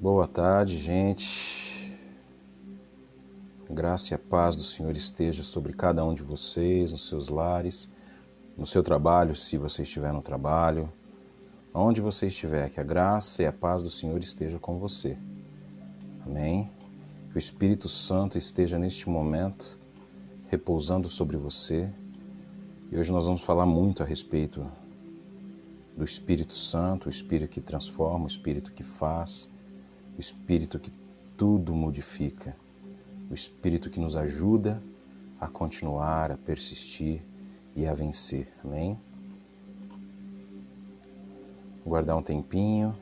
Boa tarde, gente. A graça e a paz do Senhor esteja sobre cada um de vocês, nos seus lares, no seu trabalho, se você estiver no trabalho, onde você estiver, que a graça e a paz do Senhor esteja com você. Amém? Que o Espírito Santo esteja neste momento repousando sobre você. E hoje nós vamos falar muito a respeito do Espírito Santo, o Espírito que transforma, o Espírito que faz, o Espírito que tudo modifica, o Espírito que nos ajuda a continuar, a persistir e a vencer. Amém? Vou guardar um tempinho.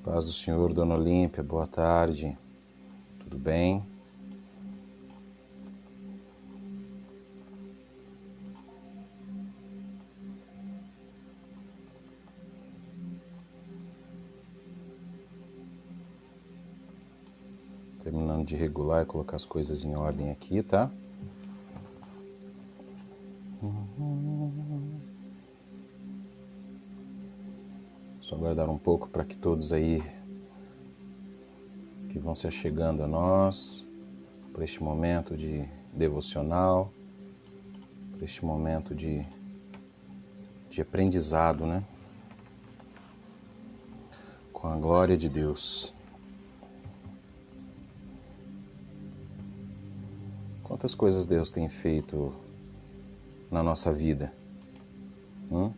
Paz do Senhor, Dona Olímpia, boa tarde. Tudo bem? Terminando de regular e colocar as coisas em ordem aqui, tá? Só aguardar um pouco para que todos aí que vão se achegando a nós, para este momento de devocional, para este momento de aprendizado, né? Com a glória de Deus. Quantas coisas Deus tem feito na nossa vida? O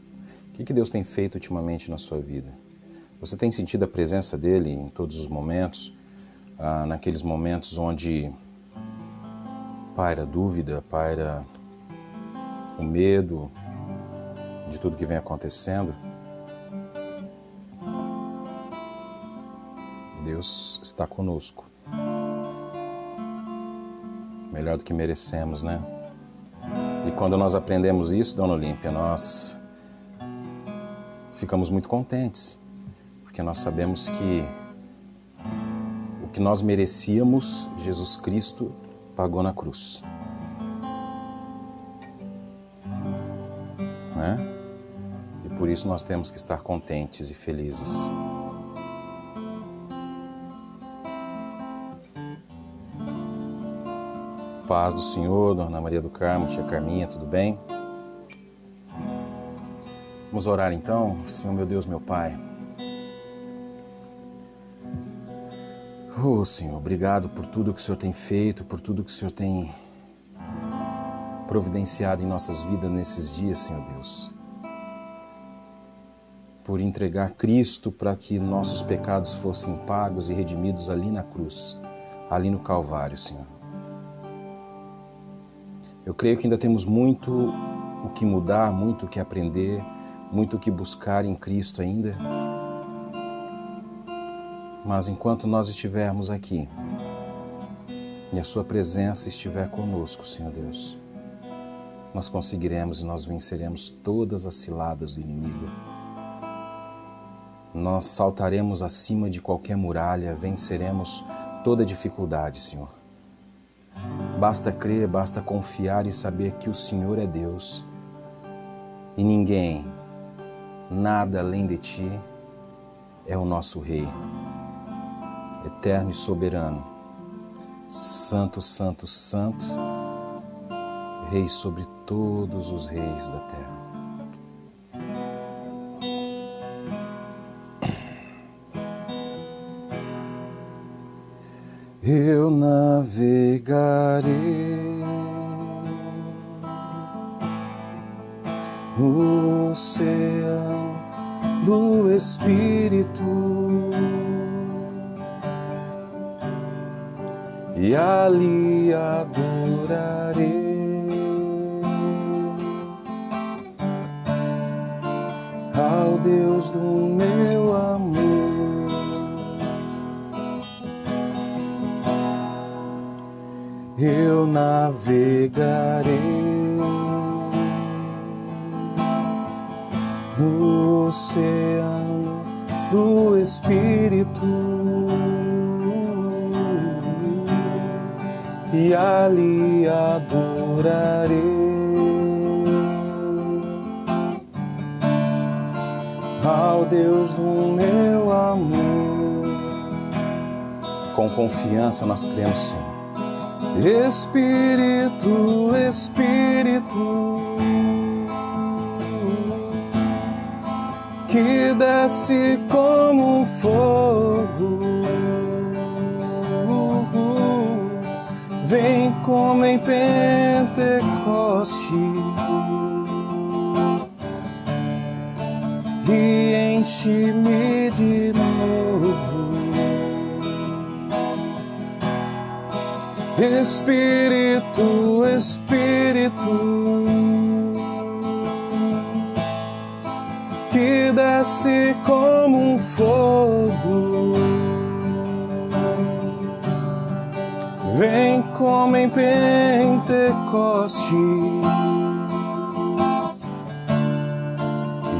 que Deus tem feito ultimamente na sua vida? Você tem sentido a presença dEle em todos os momentos? Naqueles momentos onde paira a dúvida, paira o medo de tudo que vem acontecendo? Deus está conosco. Melhor do que merecemos, né? E quando nós aprendemos isso, Dona Olímpia, nós ficamos muito contentes, porque nós sabemos que o que nós merecíamos, Jesus Cristo pagou na cruz. Né? E por isso nós temos que estar contentes e felizes. Paz do Senhor, Dona Maria do Carmo, tia Carminha, tudo bem? Vamos orar então. Senhor, meu Deus, meu Pai. Senhor, obrigado por tudo que o Senhor tem feito, por tudo que o Senhor tem providenciado em nossas vidas nesses dias, Senhor Deus. Por entregar Cristo para que nossos pecados fossem pagos e redimidos ali na cruz, ali no Calvário, Senhor. Eu creio que ainda temos muito o que mudar, muito o que aprender, muito o que buscar em Cristo ainda. Mas enquanto nós estivermos aqui e a Sua presença estiver conosco, Senhor Deus, nós conseguiremos e nós venceremos todas as ciladas do inimigo. Nós saltaremos acima de qualquer muralha, venceremos toda dificuldade, Senhor. Basta crer, basta confiar e saber que o Senhor é Deus e ninguém, nada além de Ti é o nosso Rei, eterno e soberano, Santo, Santo, Santo, Rei sobre todos os reis da terra. Eu navegarei no oceano do Espírito e ali adorarei ao Deus do meu amor. Eu navegarei no oceano do Espírito e ali adorarei. Ao Deus do meu amor, com confiança nós cremos sim. Espírito, Espírito, que desce como um fogo, vem como em Pentecoste e enche-me de novo. Espírito, Espírito, que desce como um fogo, vem como em Pentecostes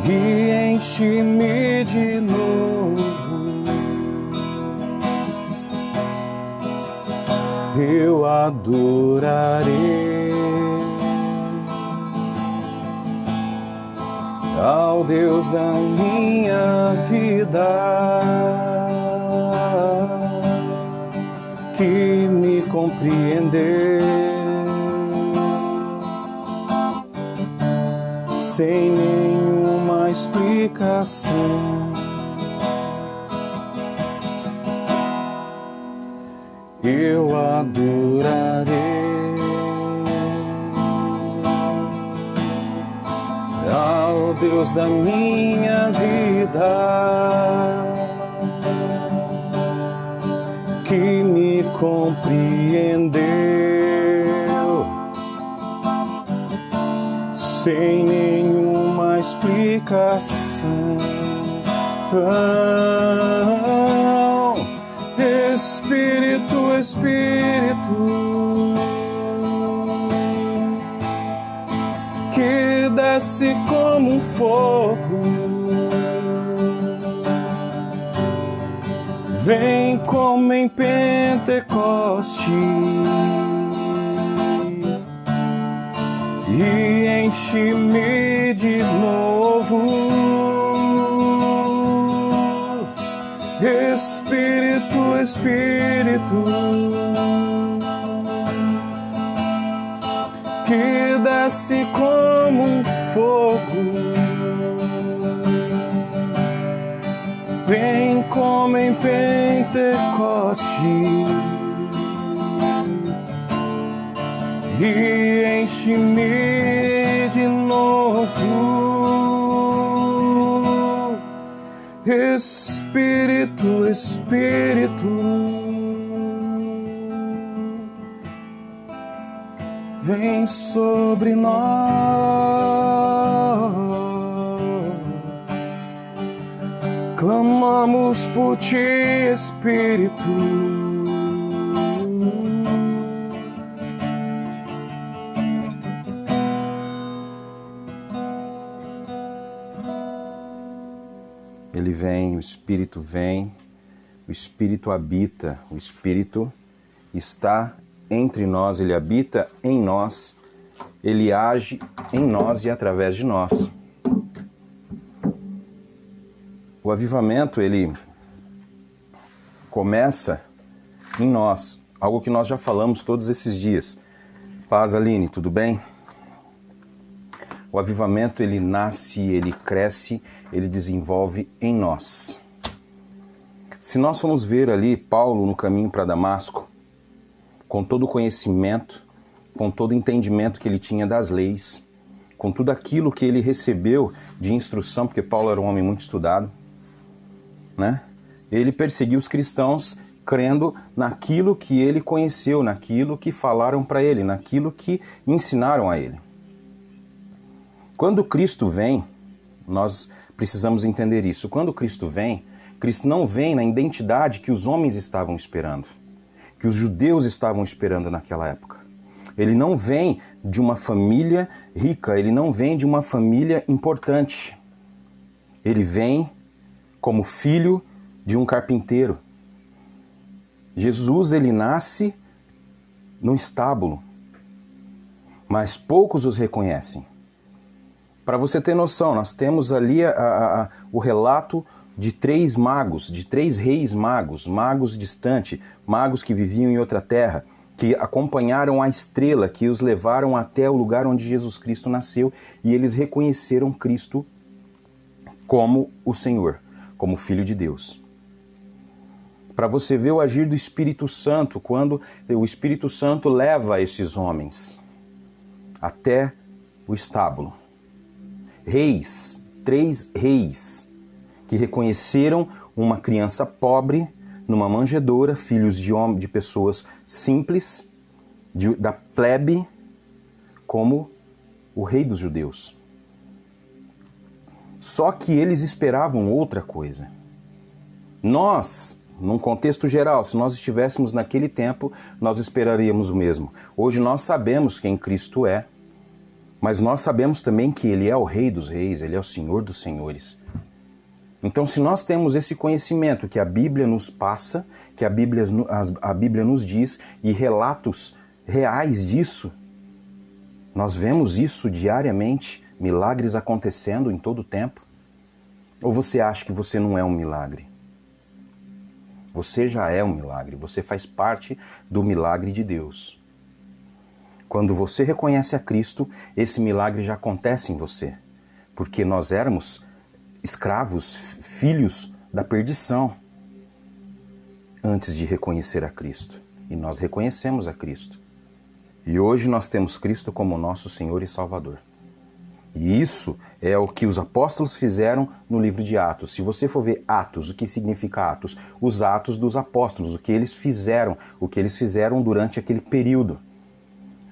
e enche-me de novo. Eu adorarei ao Deus da minha vida, que me compreendeu sem nenhuma explicação. Eu adorarei ao Deus da minha vida, que me compreendeu sem nenhuma explicação. Espírito, Espírito, que desce como um fogo, vem como em Pentecostes e enche-me de novo. Espírito, Espírito, que desce como um fogo, vem como em Pentecostes e enche-me de novo. Espírito, Espírito, vem sobre nós. Clamamos por ti, Espírito. Ele vem, o Espírito vem, o Espírito habita, o Espírito está entre nós, ele habita em nós, ele age em nós e através de nós. O avivamento, ele começa em nós, algo que nós já falamos todos esses dias. Paz, Aline, tudo bem? O avivamento, ele nasce, ele cresce, ele desenvolve em nós. Se nós formos ver ali Paulo no caminho para Damasco, com todo o conhecimento, com todo o entendimento que ele tinha das leis, com tudo aquilo que ele recebeu de instrução, porque Paulo era um homem muito estudado, né? Ele perseguiu os cristãos crendo naquilo que ele conheceu, naquilo que falaram para ele, naquilo que ensinaram a ele. Quando Cristo vem, nós precisamos entender isso. Quando Cristo vem, Cristo não vem na identidade que os homens estavam esperando, que os judeus estavam esperando naquela época. Ele não vem de uma família rica, ele não vem de uma família importante. Ele vem como filho de um carpinteiro. Jesus, ele nasce no estábulo, mas poucos os reconhecem. Para você ter noção, nós temos ali o relato de 3 magos, de 3 reis magos, magos distantes, magos que viviam em outra terra, que acompanharam a estrela, que os levaram até o lugar onde Jesus Cristo nasceu, e eles reconheceram Cristo como o Senhor, como Filho de Deus. Para você ver o agir do Espírito Santo, quando o Espírito Santo leva esses homens até o estábulo. Reis, 3 reis, que reconheceram uma criança pobre numa manjedoura, filhos de pessoas simples, da plebe, como o rei dos judeus. Só que eles esperavam outra coisa. Nós, num contexto geral, se nós estivéssemos naquele tempo, nós esperaríamos o mesmo. Hoje nós sabemos quem Cristo é, mas nós sabemos também que Ele é o Rei dos Reis, Ele é o Senhor dos Senhores. Então, se nós temos esse conhecimento que a Bíblia nos passa, que a Bíblia nos diz, e relatos reais disso, nós vemos isso diariamente, milagres acontecendo em todo o tempo. Ou você acha que você não é um milagre? Você já é um milagre, você faz parte do milagre de Deus. Quando você reconhece a Cristo, esse milagre já acontece em você, porque nós éramos escravos, filhos da perdição, antes de reconhecer a Cristo. E nós reconhecemos a Cristo. E hoje nós temos Cristo como nosso Senhor e Salvador. E isso é o que os apóstolos fizeram no livro de Atos. Se você for ver Atos, o que significa Atos? Os atos dos apóstolos, o que eles fizeram durante aquele período.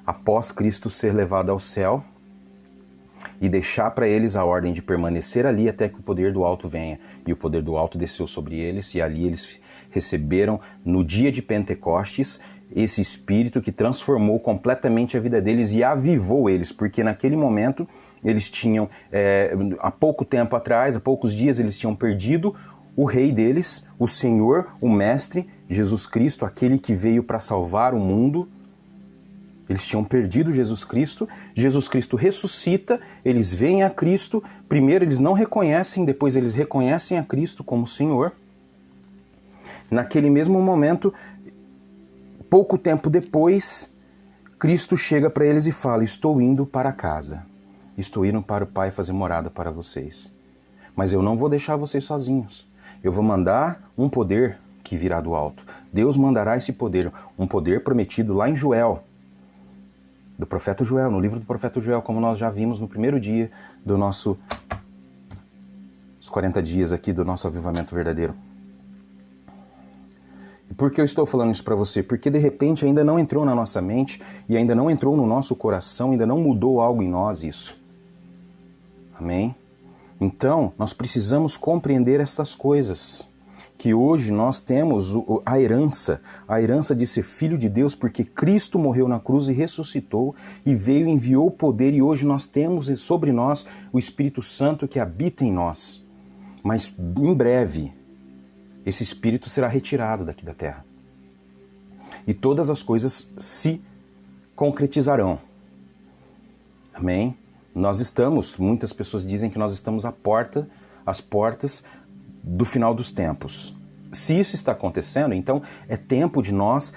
Após Cristo ser levado ao céu, e deixar para eles a ordem de permanecer ali até que o poder do alto venha. E o poder do alto desceu sobre eles, e ali eles receberam, no dia de Pentecostes, esse Espírito que transformou completamente a vida deles e avivou eles, porque naquele momento eles tinham, há pouco tempo atrás, há poucos dias, eles tinham perdido o Rei deles, o Senhor, o Mestre, Jesus Cristo, aquele que veio para salvar o mundo. Eles tinham perdido Jesus Cristo ressuscita, eles veem a Cristo, primeiro eles não reconhecem, depois eles reconhecem a Cristo como Senhor. Naquele mesmo momento, pouco tempo depois, Cristo chega para eles e fala: estou indo para casa, estou indo para o Pai fazer morada para vocês. Mas eu não vou deixar vocês sozinhos, eu vou mandar um poder que virá do alto. Deus mandará esse poder, um poder prometido lá em Joel, do profeta Joel, no livro do profeta Joel, como nós já vimos no primeiro dia dos 40 dias aqui do nosso avivamento verdadeiro. E por que eu estou falando isso para você? Porque de repente ainda não entrou na nossa mente e ainda não entrou no nosso coração, ainda não mudou algo em nós isso. Amém? Então, nós precisamos compreender estas coisas. Que hoje nós temos a herança de ser filho de Deus, porque Cristo morreu na cruz e ressuscitou e veio e enviou o poder, e hoje nós temos sobre nós o Espírito Santo que habita em nós. Mas em breve, esse Espírito será retirado daqui da terra. E todas as coisas se concretizarão. Amém? Muitas pessoas dizem que nós estamos às portas do final dos tempos. Se isso está acontecendo, então é tempo de nós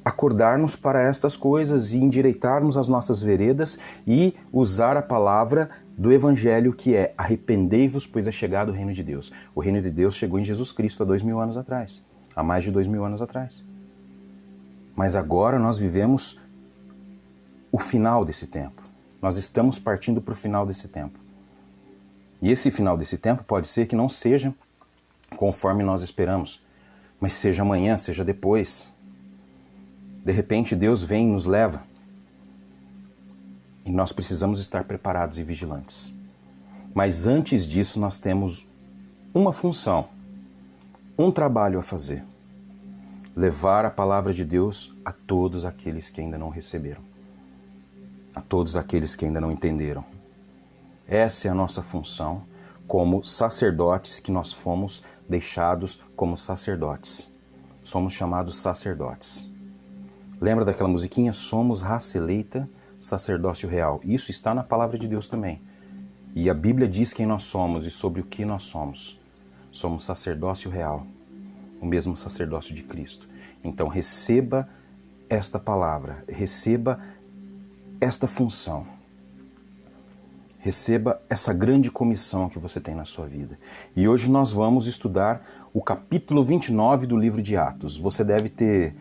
acordarmos para estas coisas e endireitarmos as nossas veredas e usar a palavra do Evangelho, que é: arrependei-vos, pois é chegado o reino de Deus. O reino de Deus chegou em Jesus Cristo há 2000 anos atrás, há mais de 2000 anos atrás. Mas agora nós vivemos o final desse tempo. Nós estamos partindo para o final desse tempo. E esse final desse tempo pode ser que não seja conforme nós esperamos, mas seja amanhã, seja depois. De repente Deus vem e nos leva. E nós precisamos estar preparados e vigilantes. Mas antes disso nós temos uma função, um trabalho a fazer: levar a palavra de Deus a todos aqueles que ainda não receberam, a todos aqueles que ainda não entenderam. Essa é a nossa função como sacerdotes, que nós fomos deixados como sacerdotes. Somos chamados sacerdotes. Lembra daquela musiquinha? Somos raça eleita, sacerdócio real. Isso está na palavra de Deus também. E a Bíblia diz quem nós somos e sobre o que nós somos. Somos sacerdócio real, o mesmo sacerdócio de Cristo. Então receba esta palavra, receba esta função, receba essa grande comissão que você tem na sua vida. E hoje nós vamos estudar o capítulo 29 do livro de Atos. Você deve ter...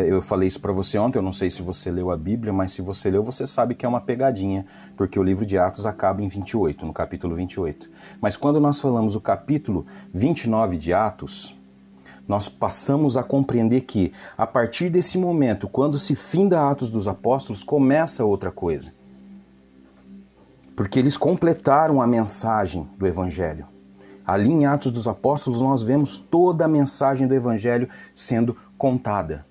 eu falei isso para você ontem, eu não sei se você leu a Bíblia, mas se você leu, você sabe que é uma pegadinha, porque o livro de Atos acaba em 28, no capítulo 28. Mas quando nós falamos o capítulo 29 de Atos, nós passamos a compreender que, a partir desse momento, quando se finda Atos dos Apóstolos, começa outra coisa. Porque eles completaram a mensagem do Evangelho. Ali em Atos dos Apóstolos, nós vemos toda a mensagem do Evangelho sendo contada.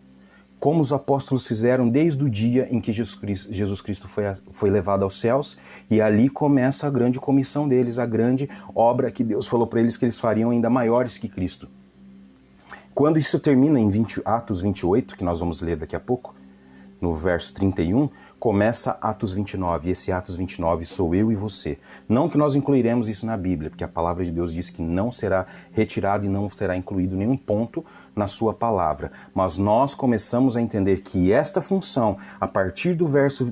Como os apóstolos fizeram desde o dia em que Jesus Cristo foi levado aos céus, e ali começa a grande comissão deles, a grande obra que Deus falou para eles que eles fariam ainda maiores que Cristo. Quando isso termina em Atos 28, que nós vamos ler daqui a pouco, no verso 31, começa Atos 29, e esse Atos 29 sou eu e você. Não que nós incluiremos isso na Bíblia, porque a palavra de Deus diz que não será retirado e não será incluído nenhum ponto na sua palavra. Mas nós começamos a entender que esta função, a partir do verso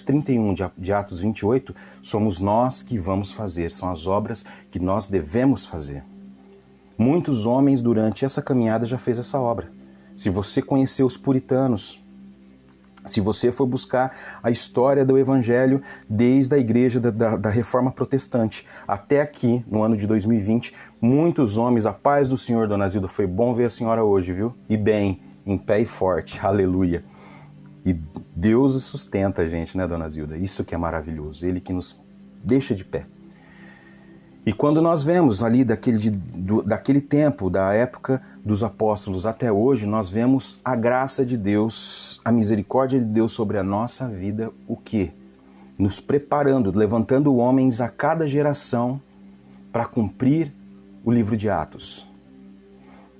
31 de Atos 28, somos nós que vamos fazer, são as obras que nós devemos fazer. Muitos homens durante essa caminhada já fez essa obra. Se você conheceu os puritanos, se você for buscar a história do Evangelho desde a igreja da Reforma Protestante até aqui, no ano de 2020, muitos homens, a paz do Senhor, Dona Zilda, foi bom ver a senhora hoje, viu? E bem, em pé e forte, aleluia. E Deus sustenta a gente, né, Dona Zilda? Isso que é maravilhoso, Ele que nos deixa de pé. E quando nós vemos ali daquele tempo, da época dos apóstolos até hoje, nós vemos a graça de Deus, a misericórdia de Deus sobre a nossa vida, o quê? Nos preparando, levantando homens a cada geração para cumprir o livro de Atos.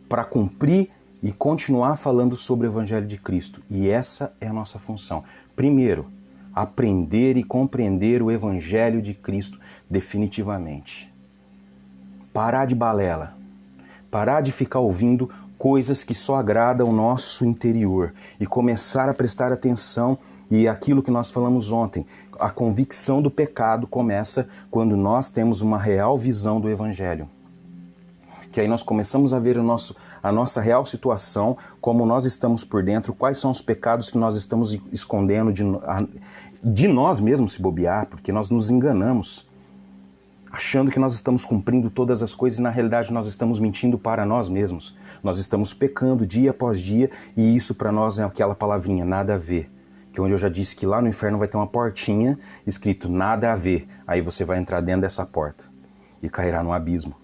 Para cumprir e continuar falando sobre o Evangelho de Cristo. E essa é a nossa função. Primeiro, aprender e compreender o Evangelho de Cristo definitivamente. Parar de balela, parar de ficar ouvindo coisas que só agradam o nosso interior e começar a prestar atenção. E aquilo que nós falamos ontem, a convicção do pecado começa quando nós temos uma real visão do Evangelho. Que aí nós começamos a ver a nossa real situação, como nós estamos por dentro, quais são os pecados que nós estamos escondendo de nós mesmos, se bobear, porque nós nos enganamos, achando que nós estamos cumprindo todas as coisas e na realidade nós estamos mentindo para nós mesmos. Nós estamos pecando dia após dia e isso para nós é aquela palavrinha, nada a ver. Que onde eu já disse que lá no inferno vai ter uma portinha escrito nada a ver. Aí você vai entrar dentro dessa porta e cairá no abismo.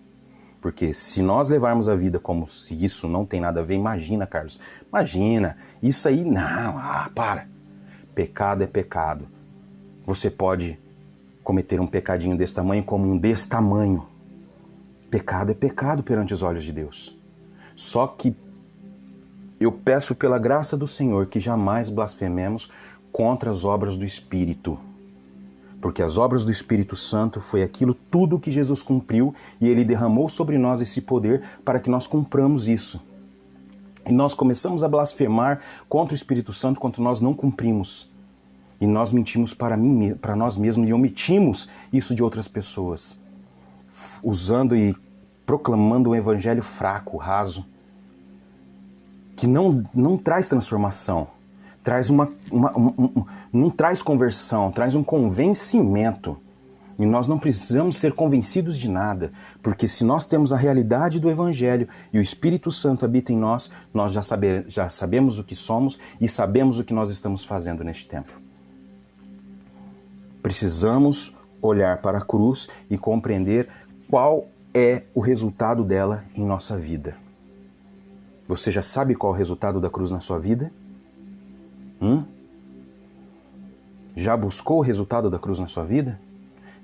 Porque se nós levarmos a vida como se isso não tem nada a ver, imagina, Carlos, imagina, isso aí, não, para. Pecado é pecado. Você pode cometer um pecadinho desse tamanho como um desse tamanho. Pecado é pecado perante os olhos de Deus. Só que eu peço pela graça do Senhor que jamais blasfememos contra as obras do Espírito. Porque as obras do Espírito Santo foi aquilo tudo que Jesus cumpriu e Ele derramou sobre nós esse poder para que nós cumpramos isso. E nós começamos a blasfemar contra o Espírito Santo quando nós não cumprimos. E nós mentimos para nós mesmos e omitimos isso de outras pessoas, usando e proclamando um evangelho fraco, raso, que não traz transformação, não traz conversão, traz um convencimento. E nós não precisamos ser convencidos de nada, porque se nós temos a realidade do Evangelho e o Espírito Santo habita em nós, nós já sabemos o que somos e sabemos o que nós estamos fazendo neste tempo. Precisamos olhar para a cruz e compreender qual é o resultado dela em nossa vida. Você já sabe qual é o resultado da cruz na sua vida? Já buscou o resultado da cruz na sua vida?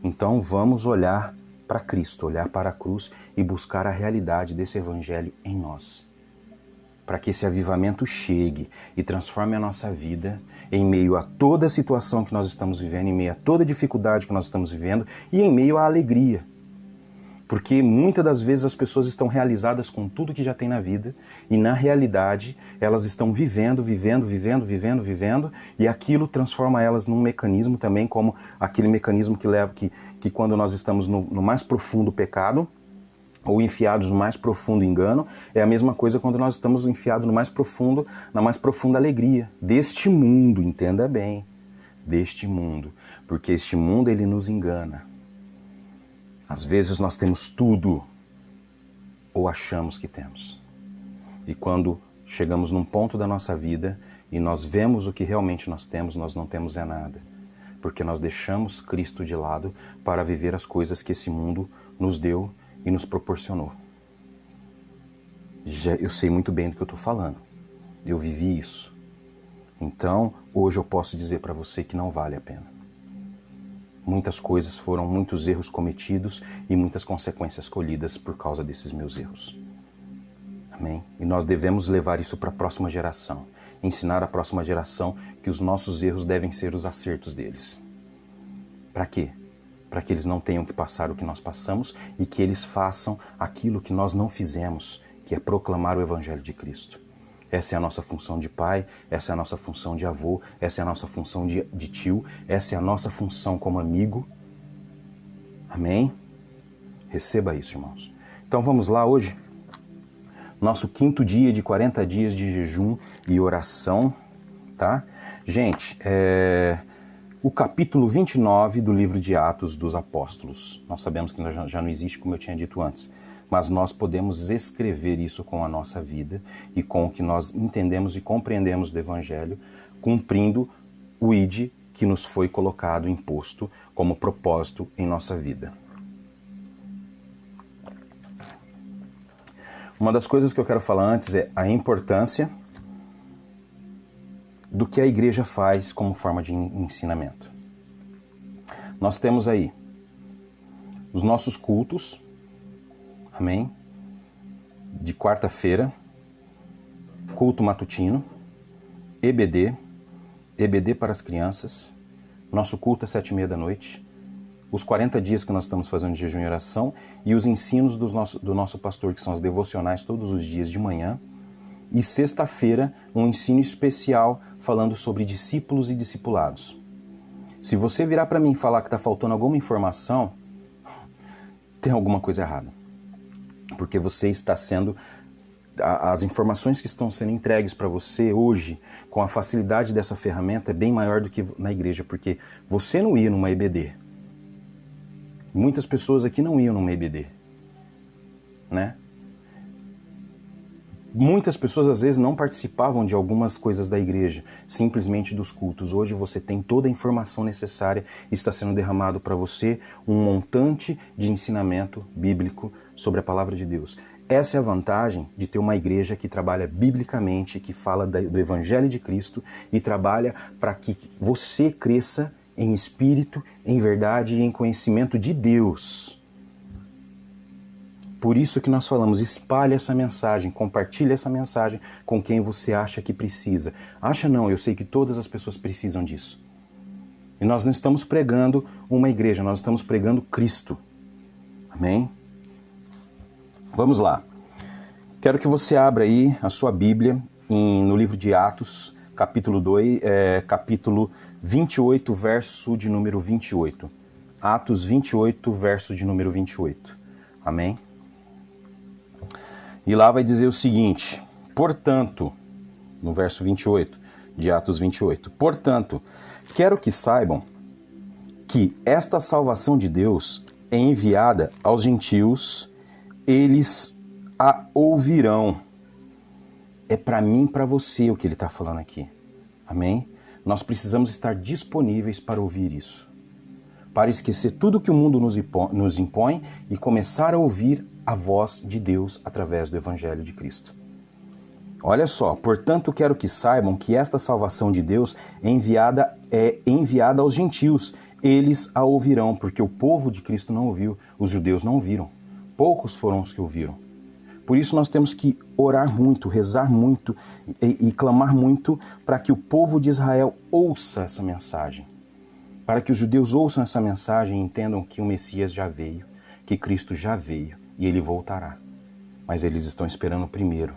Então vamos olhar para Cristo, olhar para a cruz e buscar a realidade desse Evangelho em nós. para que esse avivamento chegue e transforme a nossa vida em meio a toda a situação que nós estamos vivendo, em meio a toda a dificuldade que nós estamos vivendo e em meio à alegria. Porque muitas das vezes as pessoas estão realizadas com tudo que já tem na vida e na realidade elas estão vivendo e aquilo transforma elas num mecanismo também, como aquele mecanismo que leva que quando nós estamos no mais profundo pecado ou enfiados no mais profundo engano, é a mesma coisa quando nós estamos enfiados na mais profunda alegria deste mundo, entenda bem, deste mundo, porque este mundo ele nos engana. Às vezes nós temos tudo, ou achamos que temos. E quando chegamos num ponto da nossa vida e nós vemos o que realmente nós temos, nós não temos é nada. Porque nós deixamos Cristo de lado para viver as coisas que esse mundo nos deu e nos proporcionou. Eu sei muito bem do que eu estou falando. Eu vivi isso. Então, hoje eu posso dizer para você que não vale a pena. Muitas coisas foram, muitos erros cometidos e muitas consequências colhidas por causa desses meus erros. Amém? E nós devemos levar isso para a próxima geração. Ensinar a próxima geração que os nossos erros devem ser os acertos deles. Para quê? Para que eles não tenham que passar o que nós passamos e que eles façam aquilo que nós não fizemos, que é proclamar o Evangelho de Cristo. Essa é a nossa função de pai, essa é a nossa função de avô, essa é a nossa função de tio, essa é a nossa função como amigo. Amém? Receba isso, irmãos. Então vamos lá hoje. Nosso 5º dia de 40 dias de jejum e oração, tá? Gente, o capítulo 29 do livro de Atos dos Apóstolos. Nós sabemos que já não existe, como eu tinha dito antes. Mas nós podemos escrever isso com a nossa vida e com o que nós entendemos e compreendemos do Evangelho, cumprindo o ID que nos foi colocado, imposto como propósito em nossa vida. Uma das coisas que eu quero falar antes é a importância do que a igreja faz como forma de ensinamento. Nós temos aí os nossos cultos, amém? De quarta-feira, culto matutino, EBD para as crianças, nosso culto às 7h30 da noite, os 40 dias que nós estamos fazendo de jejum e oração e os ensinos do nosso pastor, que são as devocionais todos os dias de manhã, e sexta-feira um ensino especial falando sobre discípulos e discipulados. Se você virar para mim e falar que está faltando alguma informação, tem alguma coisa errada. Porque você está sendo... As informações que estão sendo entregues para você hoje, com a facilidade dessa ferramenta, é bem maior do que na igreja, porque você não ia numa EBD. Muitas pessoas aqui não iam numa EBD, né? Muitas pessoas às vezes não participavam de algumas coisas da igreja, simplesmente dos cultos. Hoje você tem toda a informação necessária e está sendo derramado para você um montante de ensinamento bíblico sobre a palavra de Deus. Essa é a vantagem de ter uma igreja que trabalha biblicamente, que fala do Evangelho de Cristo e trabalha para que você cresça em espírito, em verdade e em conhecimento de Deus. Por isso que nós falamos, espalhe essa mensagem, compartilhe essa mensagem com quem você acha que precisa. Acha não, eu sei que todas as pessoas precisam disso. E nós não estamos pregando uma igreja, nós estamos pregando Cristo. Amém? Vamos lá. Quero que você abra aí a sua Bíblia no livro de Atos, capítulo 28, verso de número 28. Atos 28, verso de número 28. Amém? E lá vai dizer o seguinte: portanto, no verso 28 de Atos 28, portanto, quero que saibam que esta salvação de Deus é enviada aos gentios, eles a ouvirão. É para mim e para você o que ele está falando aqui. Amém? Nós precisamos estar disponíveis para ouvir isso. Para esquecer tudo que o mundo nos impõe e começar a ouvir a voz de Deus através do Evangelho de Cristo. Olha só, portanto quero que saibam que esta salvação de Deus é enviada aos gentios. Eles a ouvirão, porque o povo de Cristo não ouviu, os judeus não ouviram. Poucos foram os que ouviram. Por isso nós temos que orar muito, rezar muito e clamar muito para que o povo de Israel ouça essa mensagem. Para que os judeus ouçam essa mensagem e entendam que o Messias já veio, que Cristo já veio e ele voltará. Mas eles estão esperando primeiro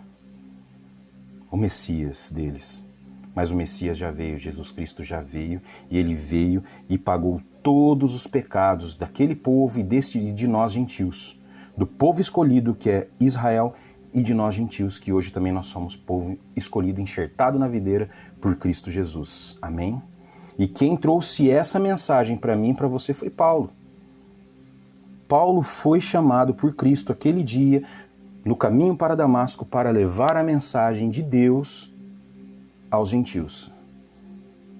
o Messias deles. Mas o Messias já veio, Jesus Cristo já veio, e ele veio e pagou todos os pecados daquele povo e de nós gentios, do povo escolhido que é Israel e de nós gentios, que hoje também nós somos povo escolhido, enxertado na videira por Cristo Jesus. Amém? E quem trouxe essa mensagem para mim e para você foi Paulo. Paulo foi chamado por Cristo aquele dia, no caminho para Damasco, para levar a mensagem de Deus aos gentios,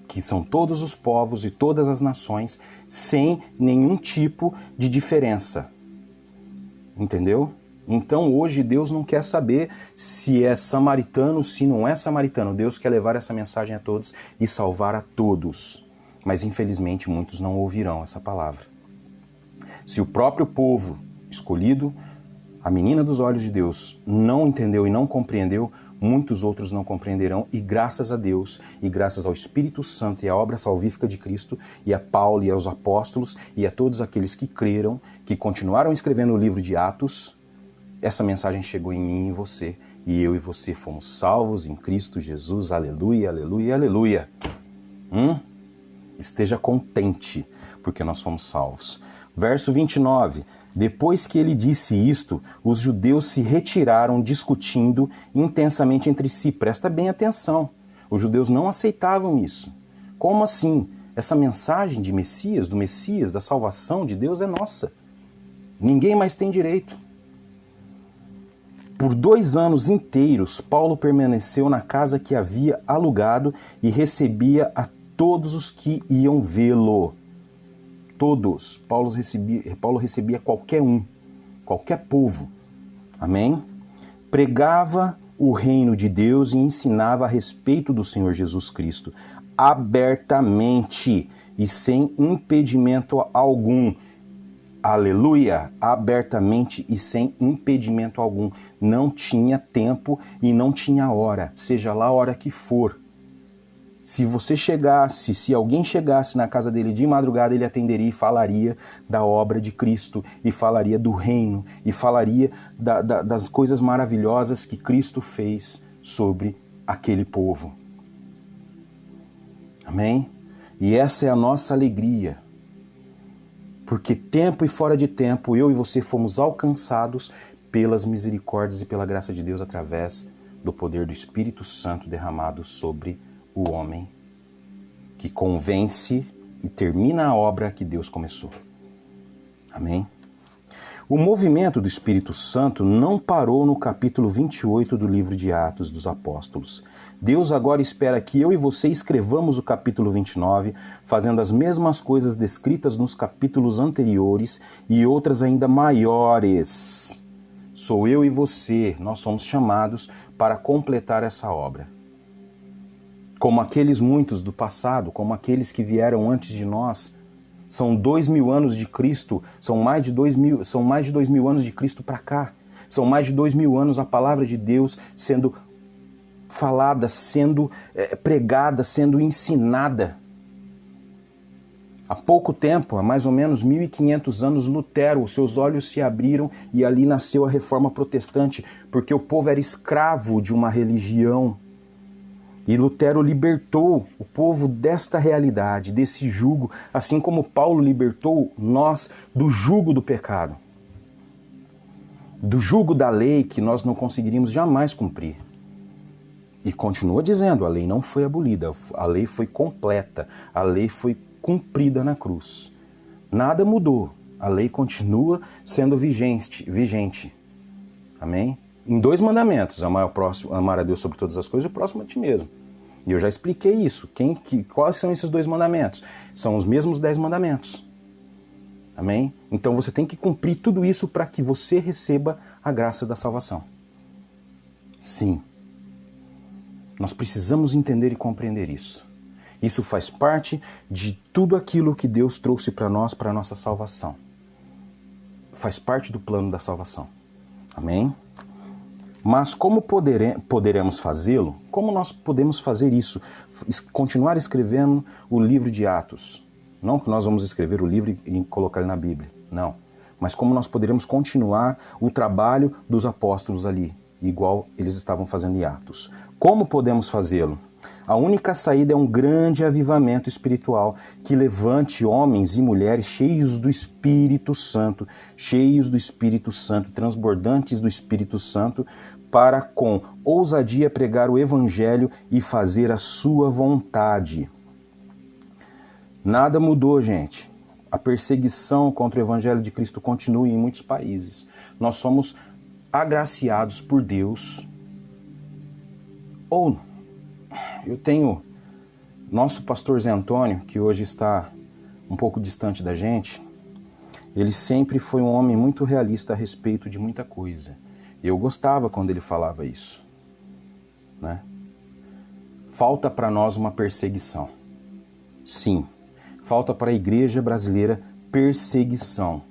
que são todos os povos e todas as nações, sem nenhum tipo de diferença. Entendeu? Então hoje Deus não quer saber se é samaritano, se não é samaritano. Deus quer levar essa mensagem a todos e salvar a todos. Mas infelizmente muitos não ouvirão essa palavra. Se o próprio povo escolhido, a menina dos olhos de Deus, não entendeu e não compreendeu, muitos outros não compreenderão, e graças a Deus, e graças ao Espírito Santo e à obra salvífica de Cristo, e a Paulo e aos apóstolos, e a todos aqueles que creram, que continuaram escrevendo o livro de Atos, essa mensagem chegou em mim e em você, e eu e você fomos salvos em Cristo Jesus, aleluia, aleluia, aleluia. Esteja contente, porque nós fomos salvos. Verso 29, depois que ele disse isto, os judeus se retiraram discutindo intensamente entre si. Presta bem atenção, os judeus não aceitavam isso. Como assim? Essa mensagem de Messias, do Messias, da salvação de Deus é nossa. Ninguém mais tem direito. Por 2 anos inteiros, Paulo permaneceu na casa que havia alugado e recebia a todos os que iam vê-lo. Todos. Paulo recebia qualquer um, qualquer povo. Amém? Pregava o reino de Deus e ensinava a respeito do Senhor Jesus Cristo, abertamente e sem impedimento algum. Aleluia! Abertamente e sem impedimento algum. Não tinha tempo e não tinha hora, seja lá a hora que for. Se alguém chegasse na casa dele de madrugada, ele atenderia e falaria da obra de Cristo, e falaria do reino, e falaria das coisas maravilhosas que Cristo fez sobre aquele povo. Amém? E essa é a nossa alegria, porque tempo e fora de tempo, eu e você fomos alcançados pelas misericórdias e pela graça de Deus através do poder do Espírito Santo derramado sobre o homem que convence e termina a obra que Deus começou. Amém? O movimento do Espírito Santo não parou no capítulo 28 do livro de Atos dos Apóstolos. Deus agora espera que eu e você escrevamos o capítulo 29, fazendo as mesmas coisas descritas nos capítulos anteriores e outras ainda maiores. Sou eu e você, nós somos chamados para completar essa obra. Como aqueles muitos do passado, como aqueles que vieram antes de nós, são 2000 anos de Cristo, são mais de 2000 anos de Cristo para cá. São mais de 2000 anos a palavra de Deus sendo falada, sendo pregada, sendo ensinada. Há pouco tempo, há mais ou menos 1500 anos, Lutero, os seus olhos se abriram e ali nasceu a Reforma Protestante, porque o povo era escravo de uma religião. E Lutero libertou o povo desta realidade, desse jugo, assim como Paulo libertou nós do jugo do pecado, do jugo da lei que nós não conseguiríamos jamais cumprir. E continua dizendo, a lei não foi abolida, a lei foi completa, a lei foi cumprida na cruz. Nada mudou, a lei continua sendo vigente. Amém? Em 2 mandamentos, amar a Deus sobre todas as coisas e o próximo a ti mesmo. E eu já expliquei isso. Quais são esses 2 mandamentos? São os mesmos 10 mandamentos. Amém? Então você tem que cumprir tudo isso para que você receba a graça da salvação. Sim. Nós precisamos entender e compreender isso. Isso faz parte de tudo aquilo que Deus trouxe para nós, para a nossa salvação. Faz parte do plano da salvação. Amém? Mas como poderemos fazê-lo? Como nós podemos fazer isso? Continuar escrevendo o livro de Atos. Não que nós vamos escrever o livro e colocar ele na Bíblia, não. Mas como nós poderemos continuar o trabalho dos apóstolos ali, igual eles estavam fazendo em Atos. Como podemos fazê-lo? A única saída é um grande avivamento espiritual que levante homens e mulheres cheios do Espírito Santo, transbordantes do Espírito Santo, para com ousadia pregar o Evangelho e fazer a sua vontade. Nada mudou, gente. A perseguição contra o Evangelho de Cristo continua em muitos países. Nós somos agraciados por Deus. Ou eu tenho nosso pastor Zé Antônio, que hoje está um pouco distante da gente. Ele sempre foi um homem muito realista a respeito de muita coisa. Eu gostava quando ele falava isso, né? Falta para nós uma perseguição. Sim, falta para a igreja brasileira perseguição.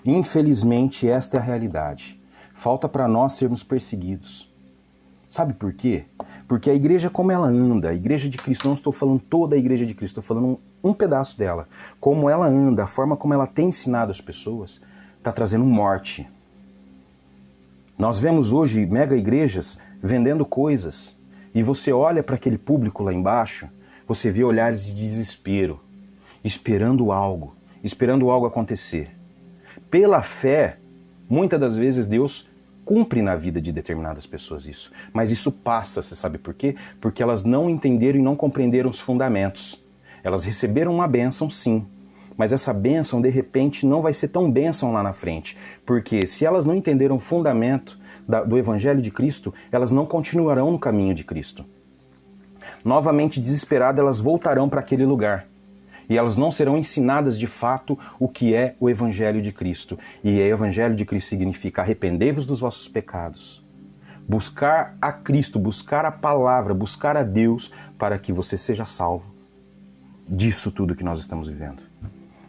Infelizmente, esta é a realidade. Falta para nós sermos perseguidos. Sabe por quê? Porque a igreja, como ela anda, a igreja de Cristo, não estou falando toda a igreja de Cristo, estou falando um pedaço dela. Como ela anda, a forma como ela tem ensinado as pessoas, está trazendo morte. Nós vemos hoje mega igrejas vendendo coisas e você olha para aquele público lá embaixo, você vê olhares de desespero, esperando algo acontecer. Pela fé, muitas das vezes Deus cumpre na vida de determinadas pessoas isso. Mas isso passa, você sabe por quê? Porque elas não entenderam e não compreenderam os fundamentos. Elas receberam uma bênção, sim. Mas essa bênção, de repente, não vai ser tão bênção lá na frente. Porque se elas não entenderam o fundamento do Evangelho de Cristo, elas não continuarão no caminho de Cristo. Novamente desesperadas, elas voltarão para aquele lugar. E elas não serão ensinadas de fato o que é o Evangelho de Cristo. E o Evangelho de Cristo significa arrependei-vos dos vossos pecados. Buscar a Cristo, buscar a palavra, buscar a Deus para que você seja salvo disso tudo que nós estamos vivendo.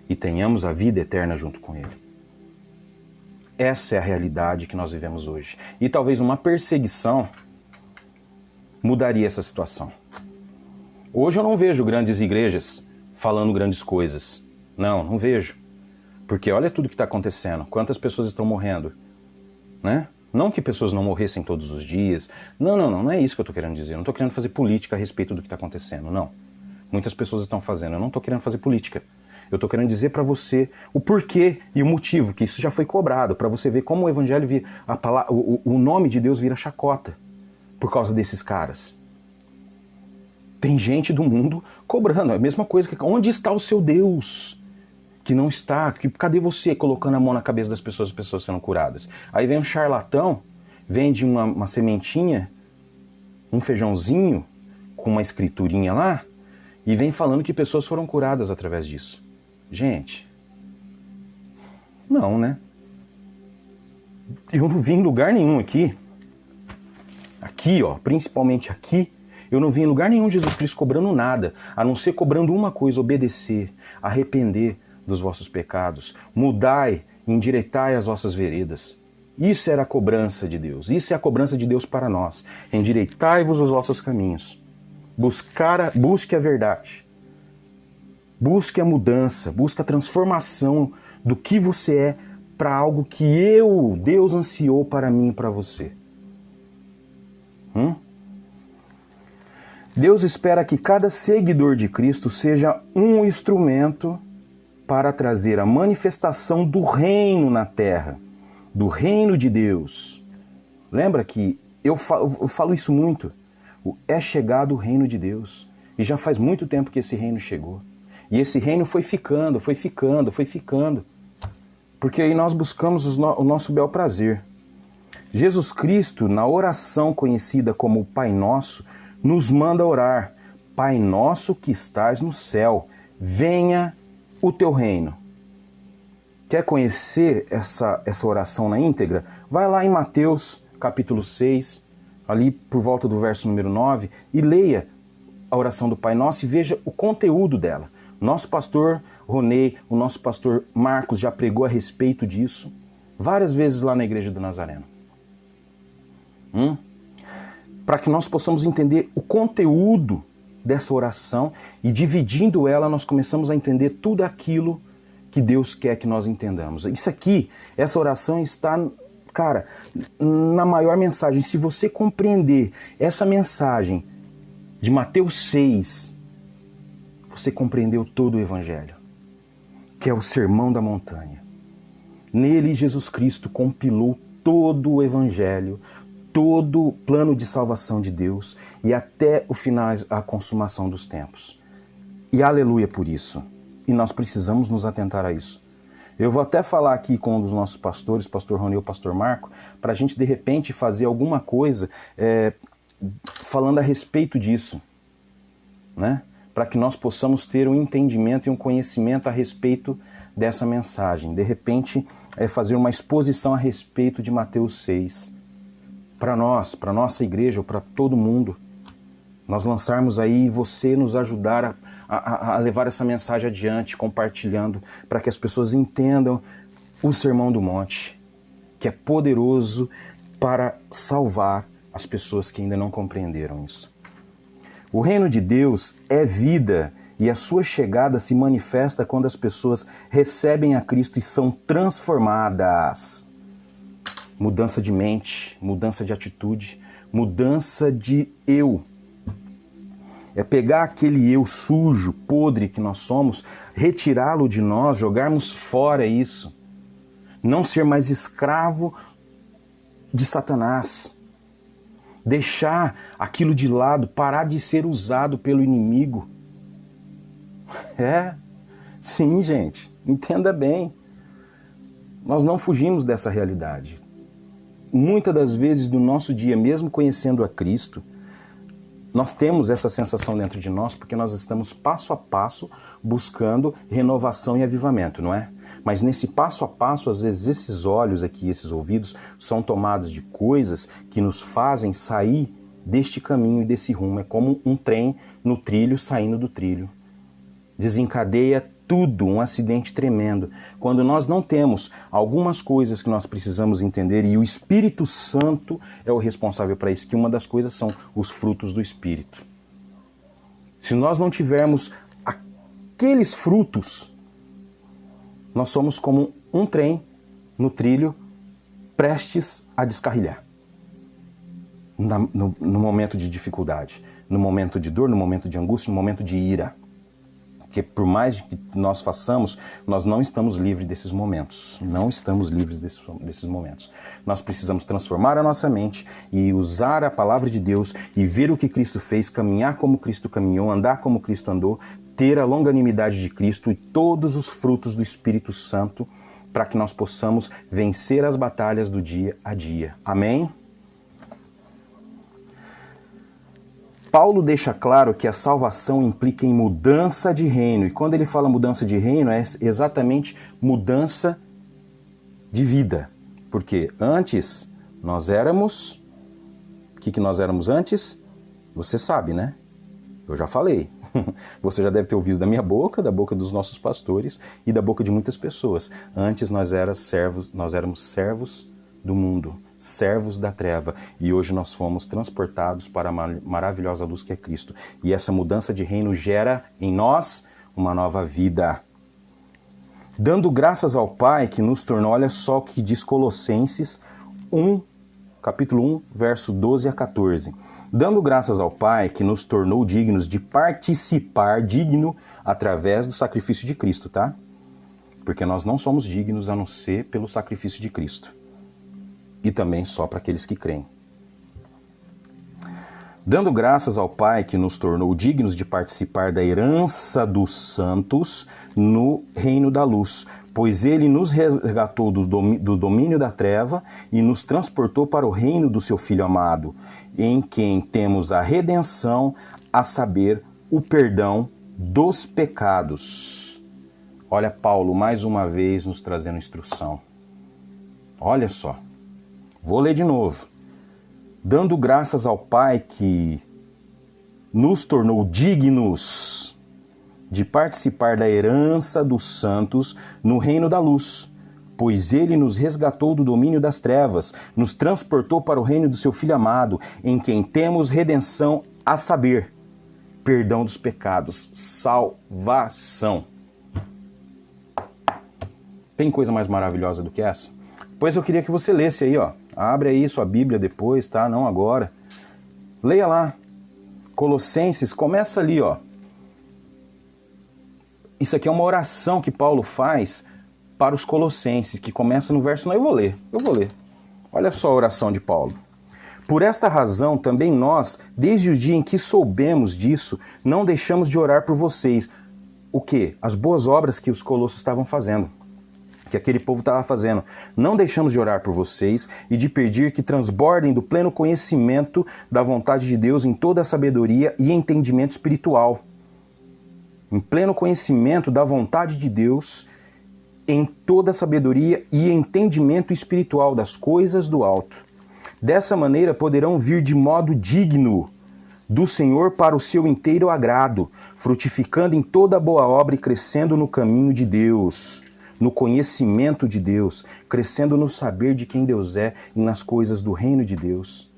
E tenhamos a vida eterna junto com Ele. Essa é a realidade que nós vivemos hoje. E talvez uma perseguição mudaria essa situação. Hoje eu não vejo grandes igrejas falando grandes coisas. Não vejo. Porque olha tudo que está acontecendo. Quantas pessoas estão morrendo, né? Não que pessoas não morressem todos os dias. Não é isso que eu estou querendo dizer. Eu não estou querendo fazer política a respeito do que está acontecendo, não. Muitas pessoas estão fazendo. Eu não estou querendo fazer política. Eu estou querendo dizer para você o porquê e o motivo, que isso já foi cobrado, para você ver como o Evangelho, o nome de Deus vira chacota por causa desses caras. Tem gente do mundo cobrando. É a mesma coisa que onde está o seu Deus? Que não está. Cadê você colocando a mão na cabeça das pessoas, as pessoas sendo curadas? Aí vem um charlatão, vende uma sementinha, um feijãozinho com uma escriturinha lá e vem falando que pessoas foram curadas através disso. Gente, não, né? Eu não vi em lugar nenhum aqui, ó, principalmente aqui, eu não vi em lugar nenhum Jesus Cristo cobrando nada, a não ser cobrando uma coisa, obedecer, arrepender dos vossos pecados, mudai, endireitai as vossas veredas. Isso era a cobrança de Deus, isso é a cobrança de Deus para nós. Endireitai-vos os vossos caminhos, busque a verdade. Busque a mudança, busque a transformação do que você é para algo que Deus ansiou para mim e para você. Deus espera que cada seguidor de Cristo seja um instrumento para trazer a manifestação do reino na terra, do reino de Deus. Lembra que eu falo isso muito. É chegado o reino de Deus. E já faz muito tempo que esse reino chegou. E esse reino foi ficando. Porque aí nós buscamos o nosso bel prazer. Jesus Cristo, na oração conhecida como Pai Nosso, nos manda orar. Pai Nosso que estás no céu, venha o teu reino. Quer conhecer essa oração na íntegra? Vai lá em Mateus, capítulo 6, ali por volta do verso número 9, e leia a oração do Pai Nosso e veja o conteúdo dela. Nosso pastor Ronei, o nosso pastor Marcos já pregou a respeito disso várias vezes lá na Igreja do Nazareno. Para que nós possamos entender o conteúdo dessa oração e dividindo ela, nós começamos a entender tudo aquilo que Deus quer que nós entendamos. Isso aqui, essa oração está, cara, na maior mensagem. Se você compreender essa mensagem de Mateus 6, você compreendeu todo o Evangelho, que é o Sermão da Montanha. Nele, Jesus Cristo compilou todo o Evangelho, todo o plano de salvação de Deus e até o final, a consumação dos tempos. E aleluia por isso. E nós precisamos nos atentar a isso. Eu vou até falar aqui com um dos nossos pastores, pastor Rony e o pastor Marco, para a gente de repente fazer alguma coisa falando a respeito disso, né? Para que nós possamos ter um entendimento e um conhecimento a respeito dessa mensagem. De repente, fazer uma exposição a respeito de Mateus 6. Para nós, para a nossa igreja, ou para todo mundo, nós lançarmos aí e você nos ajudar a levar essa mensagem adiante, compartilhando, para que as pessoas entendam o Sermão do Monte, que é poderoso para salvar as pessoas que ainda não compreenderam isso. O reino de Deus é vida e a sua chegada se manifesta quando as pessoas recebem a Cristo e são transformadas. Mudança de mente, mudança de atitude, mudança de eu. É pegar aquele eu sujo, podre que nós somos, retirá-lo de nós, jogarmos fora isso. Não ser mais escravo de Satanás. Deixar aquilo de lado, parar de ser usado pelo inimigo. Sim, gente, entenda bem. Nós não fugimos dessa realidade. Muitas das vezes do nosso dia, mesmo conhecendo a Cristo, nós temos essa sensação dentro de nós porque nós estamos passo a passo buscando renovação e avivamento, não é? Mas nesse passo a passo, às vezes esses olhos aqui, esses ouvidos, são tomados de coisas que nos fazem sair deste caminho e desse rumo. É como um trem no trilho saindo do trilho. Desencadeia tudo, um acidente tremendo. Quando nós não temos algumas coisas que nós precisamos entender, e o Espírito Santo é o responsável para isso, que uma das coisas são os frutos do Espírito. Se nós não tivermos aqueles frutos, nós somos como um trem no trilho prestes a descarrilhar. No momento de dificuldade, no momento de dor, no momento de angústia, no momento de ira. Porque por mais que nós façamos, nós não estamos livres desses momentos. Não estamos livres desses momentos. Nós precisamos transformar a nossa mente e usar a palavra de Deus e ver o que Cristo fez, caminhar como Cristo caminhou, andar como Cristo andou, ter a longanimidade de Cristo e todos os frutos do Espírito Santo para que nós possamos vencer as batalhas do dia a dia. Amém? Paulo deixa claro que a salvação implica em mudança de reino. E quando ele fala mudança de reino, é exatamente mudança de vida. Porque antes nós éramos... O que nós éramos antes? Você sabe, né? Eu já falei. Você já deve ter ouvido da minha boca, da boca dos nossos pastores e da boca de muitas pessoas. Antes nós éramos servos do mundo, servos da treva, e hoje nós fomos transportados para a maravilhosa luz que é Cristo. E essa mudança de reino gera em nós uma nova vida. Dando graças ao Pai que nos tornou, olha só o que diz Colossenses 1, capítulo 1, verso 12 a 14. Dando graças ao Pai que nos tornou dignos de participar, digno, através do sacrifício de Cristo, tá? Porque nós não somos dignos a não ser pelo sacrifício de Cristo. E também só para aqueles que creem. Dando graças ao Pai que nos tornou dignos de participar da herança dos santos no reino da luz, pois Ele nos resgatou do domínio da treva e nos transportou para o reino do seu Filho amado, em quem temos a redenção, a saber, o perdão dos pecados. Olha Paulo mais uma vez nos trazendo instrução. Olha só. Vou ler de novo. Dando graças ao Pai que nos tornou dignos de participar da herança dos santos no reino da luz, pois ele nos resgatou do domínio das trevas, nos transportou para o reino do seu Filho amado, em quem temos redenção, a saber, perdão dos pecados, salvação. Tem coisa mais maravilhosa do que essa? Pois eu queria que você lesse aí, ó. Abre aí sua Bíblia depois, tá? Não agora. Leia lá. Colossenses, começa ali, ó. Isso aqui é uma oração que Paulo faz para os Colossenses, que começa no verso 9. Eu vou ler. Olha só a oração de Paulo. Por esta razão, também nós, desde o dia em que soubemos disso, não deixamos de orar por vocês. O quê? As boas obras que os colossos estavam fazendo, que aquele povo estava fazendo. Não deixamos de orar por vocês e de pedir que transbordem do pleno conhecimento da vontade de Deus em toda a sabedoria e entendimento espiritual. Em pleno conhecimento da vontade de Deus, em toda a sabedoria e entendimento espiritual das coisas do alto. Dessa maneira poderão vir de modo digno do Senhor para o seu inteiro agrado, frutificando em toda boa obra e crescendo no caminho de Deus, no conhecimento de Deus, crescendo no saber de quem Deus é e nas coisas do reino de Deus.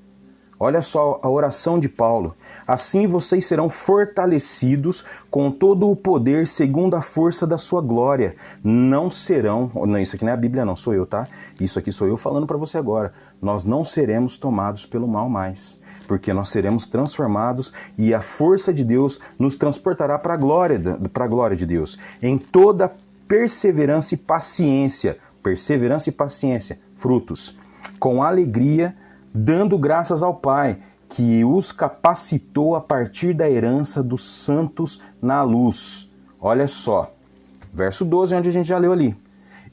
Olha só a oração de Paulo. Assim vocês serão fortalecidos com todo o poder segundo a força da sua glória. Não serão... Não, isso aqui não é a Bíblia não, sou eu, tá? Isso aqui sou eu falando para você agora. Nós não seremos tomados pelo mal mais, porque nós seremos transformados e a força de Deus nos transportará para a glória de Deus. Em toda perseverança e paciência, frutos, com alegria, dando graças ao Pai, que os capacitou a partir da herança dos santos na luz. Olha só, verso 12, onde a gente já leu ali.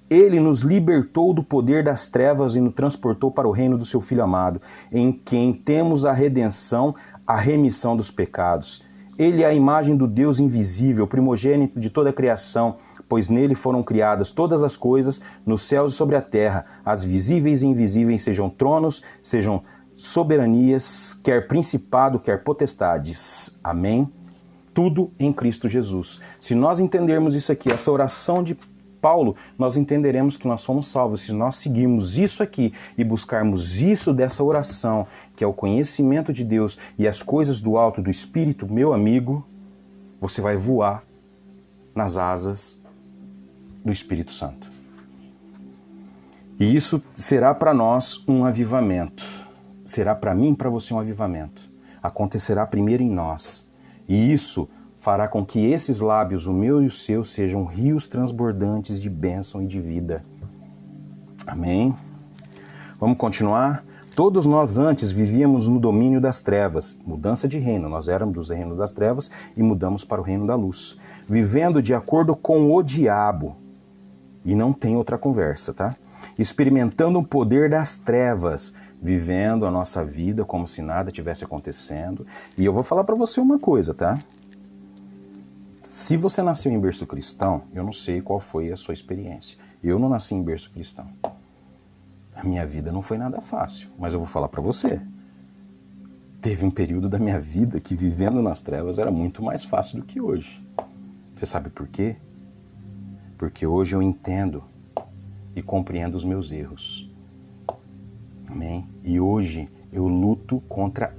Ele nos libertou do poder das trevas e nos transportou para o reino do seu Filho amado, em quem temos a redenção, a remissão dos pecados. Ele é a imagem do Deus invisível, primogênito de toda a criação, pois nele foram criadas todas as coisas, nos céus e sobre a terra, as visíveis e invisíveis, sejam tronos, sejam soberanias, quer principado, quer potestades. Amém? Tudo em Cristo Jesus. Se nós entendermos isso aqui, essa oração de Paulo, nós entenderemos que nós somos salvos. Se nós seguirmos isso aqui e buscarmos isso dessa oração, que é o conhecimento de Deus e as coisas do alto do Espírito, meu amigo, você vai voar nas asas do Espírito Santo. E isso será para nós um avivamento. Será para mim e para você um avivamento. Acontecerá primeiro em nós. E isso fará com que esses lábios, o meu e o seu, sejam rios transbordantes de bênção e de vida. Amém? Vamos continuar? Todos nós antes vivíamos no domínio das trevas. Mudança de reino. Nós éramos do reino das trevas e mudamos para o reino da luz. Vivendo de acordo com o diabo. E não tem outra conversa, tá? Experimentando o poder das trevas, vivendo a nossa vida como se nada tivesse acontecendo. E eu vou falar para você uma coisa, tá? Se você nasceu em berço cristão, eu não sei qual foi a sua experiência. Eu não nasci em berço cristão. A minha vida não foi nada fácil, mas eu vou falar para você. Teve um período da minha vida que vivendo nas trevas era muito mais fácil do que hoje. Você sabe por quê? Porque hoje eu entendo e compreendo os meus erros. Amém? E hoje eu luto contra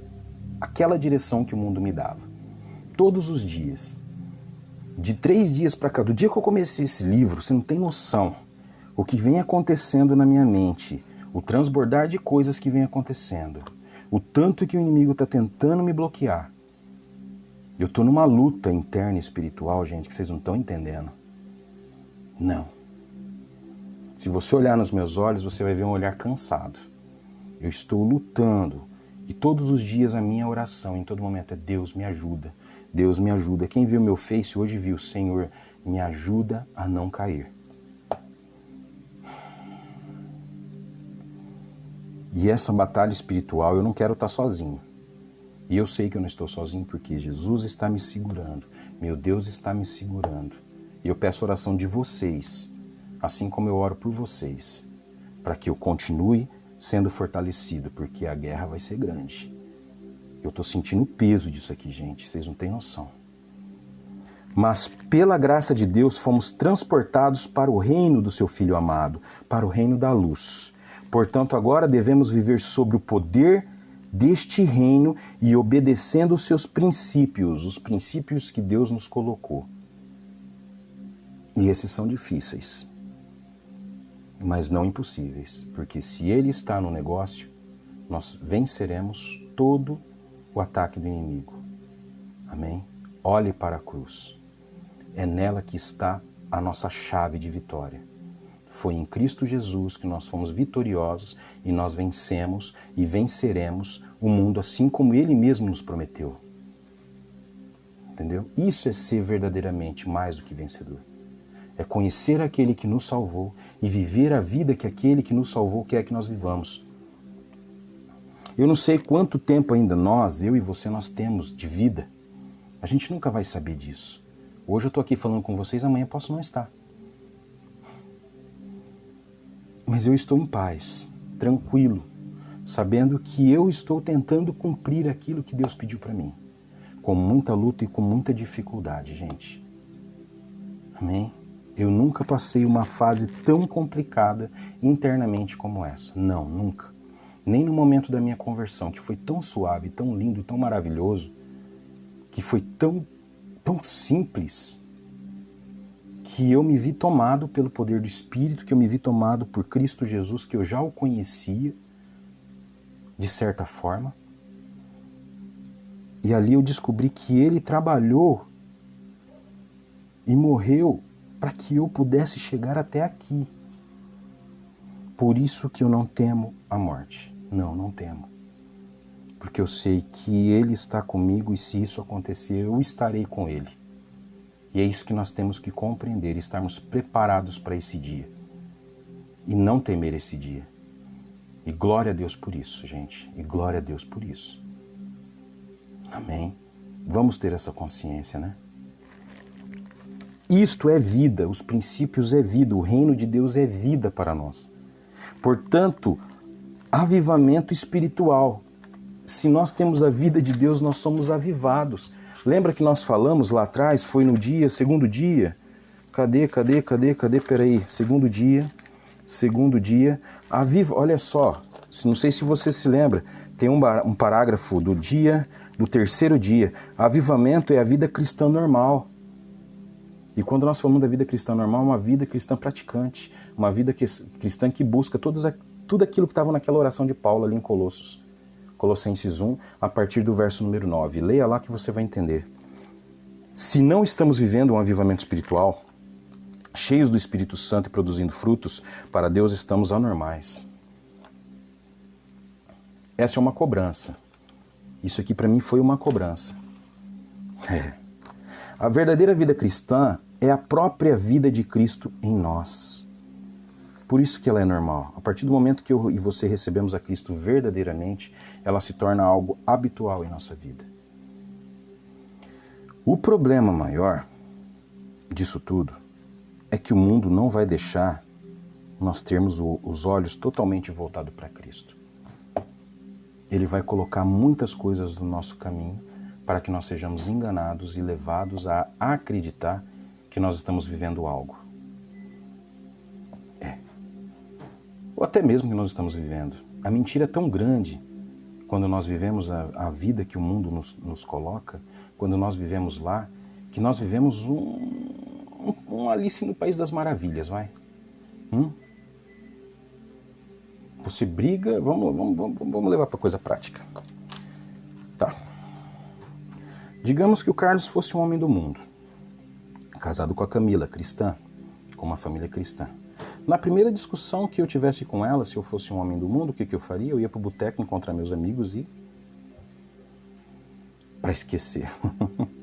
aquela direção que o mundo me dava. Todos os dias. De 3 dias para cá, do dia que eu comecei esse livro, você não tem noção o que vem acontecendo na minha mente, o transbordar de coisas que vem acontecendo, o tanto que o inimigo está tentando me bloquear. Eu estou numa luta interna espiritual, gente, que vocês não estão entendendo. Não. Se você olhar nos meus olhos, você vai ver um olhar cansado. Eu estou lutando. E todos os dias a minha oração, em todo momento, é Deus me ajuda. Deus me ajuda. Quem viu meu Face hoje viu, Senhor, me ajuda a não cair. E essa batalha espiritual, eu não quero estar sozinho. E eu sei que eu não estou sozinho porque Jesus está me segurando. Meu Deus está me segurando. E eu peço oração de vocês, assim como eu oro por vocês, para que eu continue sendo fortalecido, porque a guerra vai ser grande. Eu estou sentindo o peso disso aqui, gente, vocês não têm noção. Mas pela graça de Deus fomos transportados para o reino do seu Filho amado, para o reino da luz. Portanto, agora devemos viver sob o poder deste reino e obedecendo os seus princípios, os princípios que Deus nos colocou. E esses são difíceis, mas não impossíveis, porque se Ele está no negócio, nós venceremos todo o ataque do inimigo. Amém? Olhe para a cruz. É nela que está a nossa chave de vitória. Foi em Cristo Jesus que nós fomos vitoriosos e nós vencemos e venceremos o mundo assim como Ele mesmo nos prometeu. Entendeu? Isso é ser verdadeiramente mais do que vencedor. É conhecer aquele que nos salvou e viver a vida que aquele que nos salvou quer que nós vivamos. Eu não sei quanto tempo ainda eu e você, nós temos de vida. A gente nunca vai saber disso. Hoje eu estou aqui falando com vocês, amanhã posso não estar. Mas eu estou em paz, tranquilo, sabendo que eu estou tentando cumprir aquilo que Deus pediu para mim. Com muita luta e com muita dificuldade, gente. Amém? Eu nunca passei uma fase tão complicada internamente como essa. Não, nunca. Nem no momento da minha conversão, que foi tão suave, tão lindo, tão maravilhoso, que foi tão simples, que eu me vi tomado pelo poder do Espírito, que eu me vi tomado por Cristo Jesus, que eu já o conhecia, de certa forma. E ali eu descobri que Ele trabalhou e morreu para que eu pudesse chegar até aqui. Por isso que eu não temo a morte. Não temo. Porque eu sei que Ele está comigo e se isso acontecer, eu estarei com Ele. E é isso que nós temos que compreender, estarmos preparados para esse dia. E não temer esse dia. E glória a Deus por isso, gente. E glória a Deus por isso. Amém? Vamos ter essa consciência, né? Isto é vida, os princípios é vida, o reino de Deus é vida para nós. Portanto, avivamento espiritual. Se nós temos a vida de Deus, nós somos avivados. Lembra que nós falamos lá atrás, foi no dia, segundo dia? Cadê? Peraí, segundo dia, aviva, olha só, não sei se você se lembra, tem um parágrafo do terceiro dia, avivamento é a vida cristã normal. E quando nós falamos da vida cristã normal, uma vida cristã praticante, uma vida cristã que busca tudo aquilo que estava naquela oração de Paulo ali em Colossenses 1, a partir do verso número 9. Leia lá que você vai entender. Se não estamos vivendo um avivamento espiritual, cheios do Espírito Santo e produzindo frutos, para Deus estamos anormais. Essa é uma cobrança. Isso aqui para mim foi uma cobrança. A verdadeira vida cristã é a própria vida de Cristo em nós. Por isso que ela é normal. A partir do momento que eu e você recebemos a Cristo verdadeiramente, ela se torna algo habitual em nossa vida. O problema maior disso tudo é que o mundo não vai deixar nós termos os olhos totalmente voltados para Cristo. Ele vai colocar muitas coisas no nosso caminho para que nós sejamos enganados e levados a acreditar que nós estamos vivendo algo. Ou até mesmo que nós estamos vivendo. A mentira é tão grande quando nós vivemos a vida que o mundo nos coloca, quando nós vivemos lá, que nós vivemos um Alice no País das Maravilhas, vai. Você briga, vamos levar para coisa prática. Tá. Digamos que o Carlos fosse um homem do mundo, casado com a Camila, cristã, com uma família cristã. Na primeira discussão que eu tivesse com ela, se eu fosse um homem do mundo, o que eu faria? Eu ia pro boteco encontrar meus amigos e... para esquecer,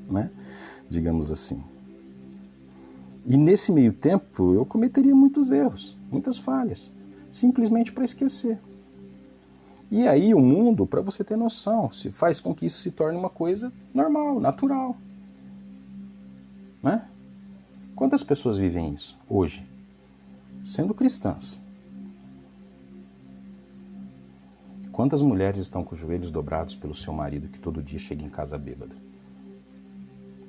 né? Digamos assim. E nesse meio tempo, eu cometeria muitos erros, muitas falhas, simplesmente para esquecer. E aí o mundo, para você ter noção, faz com que isso se torne uma coisa normal, natural. Né? Quantas pessoas vivem isso hoje? Sendo cristãs. Quantas mulheres estão com os joelhos dobrados pelo seu marido que todo dia chega em casa bêbado?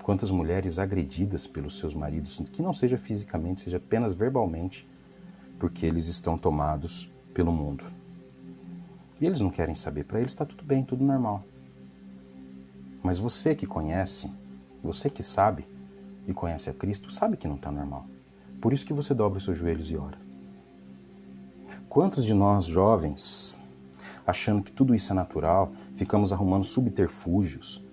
Quantas mulheres agredidas pelos seus maridos, que não seja fisicamente, seja apenas verbalmente, porque eles estão tomados pelo mundo. E eles não querem saber, para eles está tudo bem, tudo normal. Mas você que conhece, você que sabe e conhece a Cristo, sabe que não está normal. Por isso que você dobra os seus joelhos e ora. Quantos de nós jovens, achando que tudo isso é natural, ficamos arrumando subterfúgios,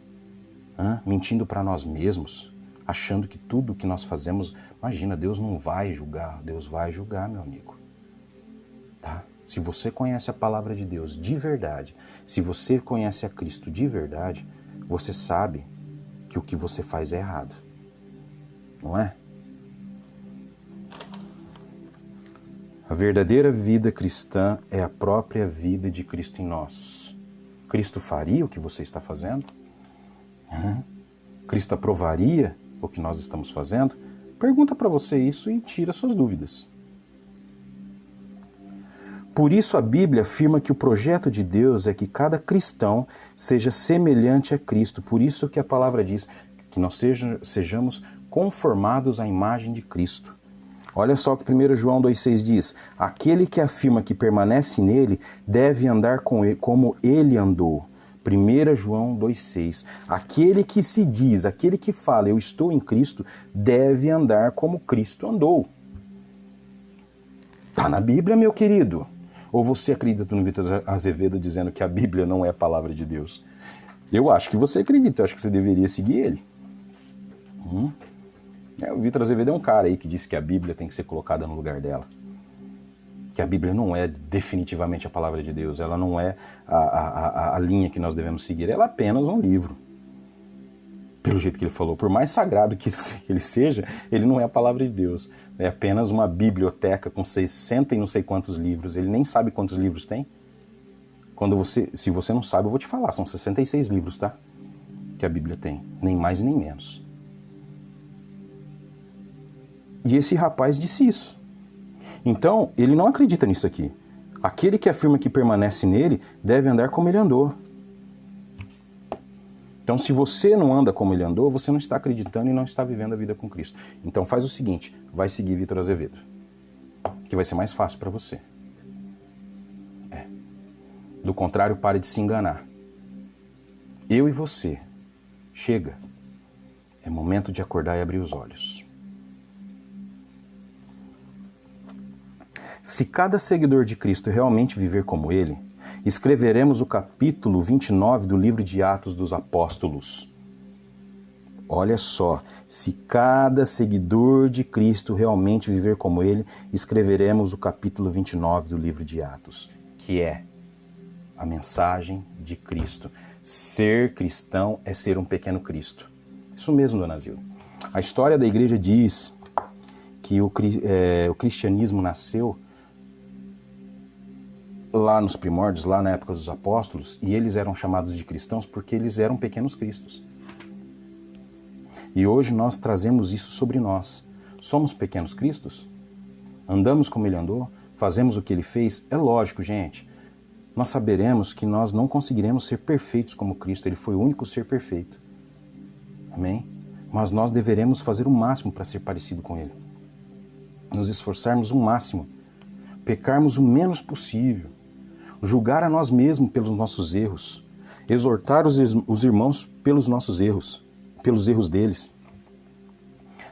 mentindo para nós mesmos, achando que tudo que nós fazemos, imagina, Deus não vai julgar. Deus vai julgar, meu amigo. Tá? Se você conhece a palavra de Deus de verdade, se você conhece a Cristo de verdade, você sabe que o que você faz é errado. Não é? A verdadeira vida cristã é a própria vida de Cristo em nós. Cristo faria o que você está fazendo? Cristo aprovaria o que nós estamos fazendo? Pergunta para você isso e tira suas dúvidas. Por isso a Bíblia afirma que o projeto de Deus é que cada cristão seja semelhante a Cristo. Por isso que a palavra diz que nós sejamos conformados à imagem de Cristo. Olha só o que 1 João 2,6 diz. Aquele que afirma que permanece nele deve andar como ele andou. 1 João 2,6. Aquele que se diz, aquele que fala, eu estou em Cristo, deve andar como Cristo andou. Está na Bíblia, meu querido. Ou você acredita no Vitor Azevedo dizendo que a Bíblia não é a palavra de Deus? Eu acho que você acredita, eu acho que você deveria seguir ele. O Vitor Azevedo é um cara aí que disse que a Bíblia tem que ser colocada no lugar dela. Que a Bíblia não é definitivamente a palavra de Deus, ela não é a linha que nós devemos seguir, ela é apenas um livro. Pelo jeito que ele falou, por mais sagrado que ele seja, ele não é a palavra de Deus. É apenas uma biblioteca com 60 e não sei quantos livros. Ele nem sabe quantos livros tem. Se você não sabe, eu vou te falar. São 66 livros, tá? Que a Bíblia tem. Nem mais nem menos. E esse rapaz disse isso. Então, ele não acredita nisso aqui. Aquele que afirma que permanece nele deve andar como ele andou. Então, se você não anda como ele andou, você não está acreditando e não está vivendo a vida com Cristo. Então, faz o seguinte, vai seguir Vitor Azevedo, que vai ser mais fácil para você. Do contrário, pare de se enganar. Eu e você, chega. É momento de acordar e abrir os olhos. Se cada seguidor de Cristo realmente viver como ele, escreveremos o capítulo 29 do livro de Atos dos Apóstolos. Olha só, se cada seguidor de Cristo realmente viver como ele, escreveremos o capítulo 29 do livro de Atos, que é a mensagem de Cristo. Ser cristão é ser um pequeno Cristo. Isso mesmo, dona Zilda. A história da igreja diz que o cristianismo nasceu lá nos primórdios, lá na época dos apóstolos, e eles eram chamados de cristãos porque eles eram pequenos cristos. E hoje nós trazemos isso sobre nós. Somos pequenos cristos? Andamos como ele andou? Fazemos o que ele fez? É lógico, gente. Nós saberemos que nós não conseguiremos ser perfeitos como Cristo. Ele foi o único ser perfeito. Amém? Mas nós deveremos fazer o máximo para ser parecido com ele. Nos esforçarmos o máximo. Pecarmos o menos possível. Julgar a nós mesmos pelos nossos erros. Exortar os irmãos pelos nossos erros. Pelos erros deles.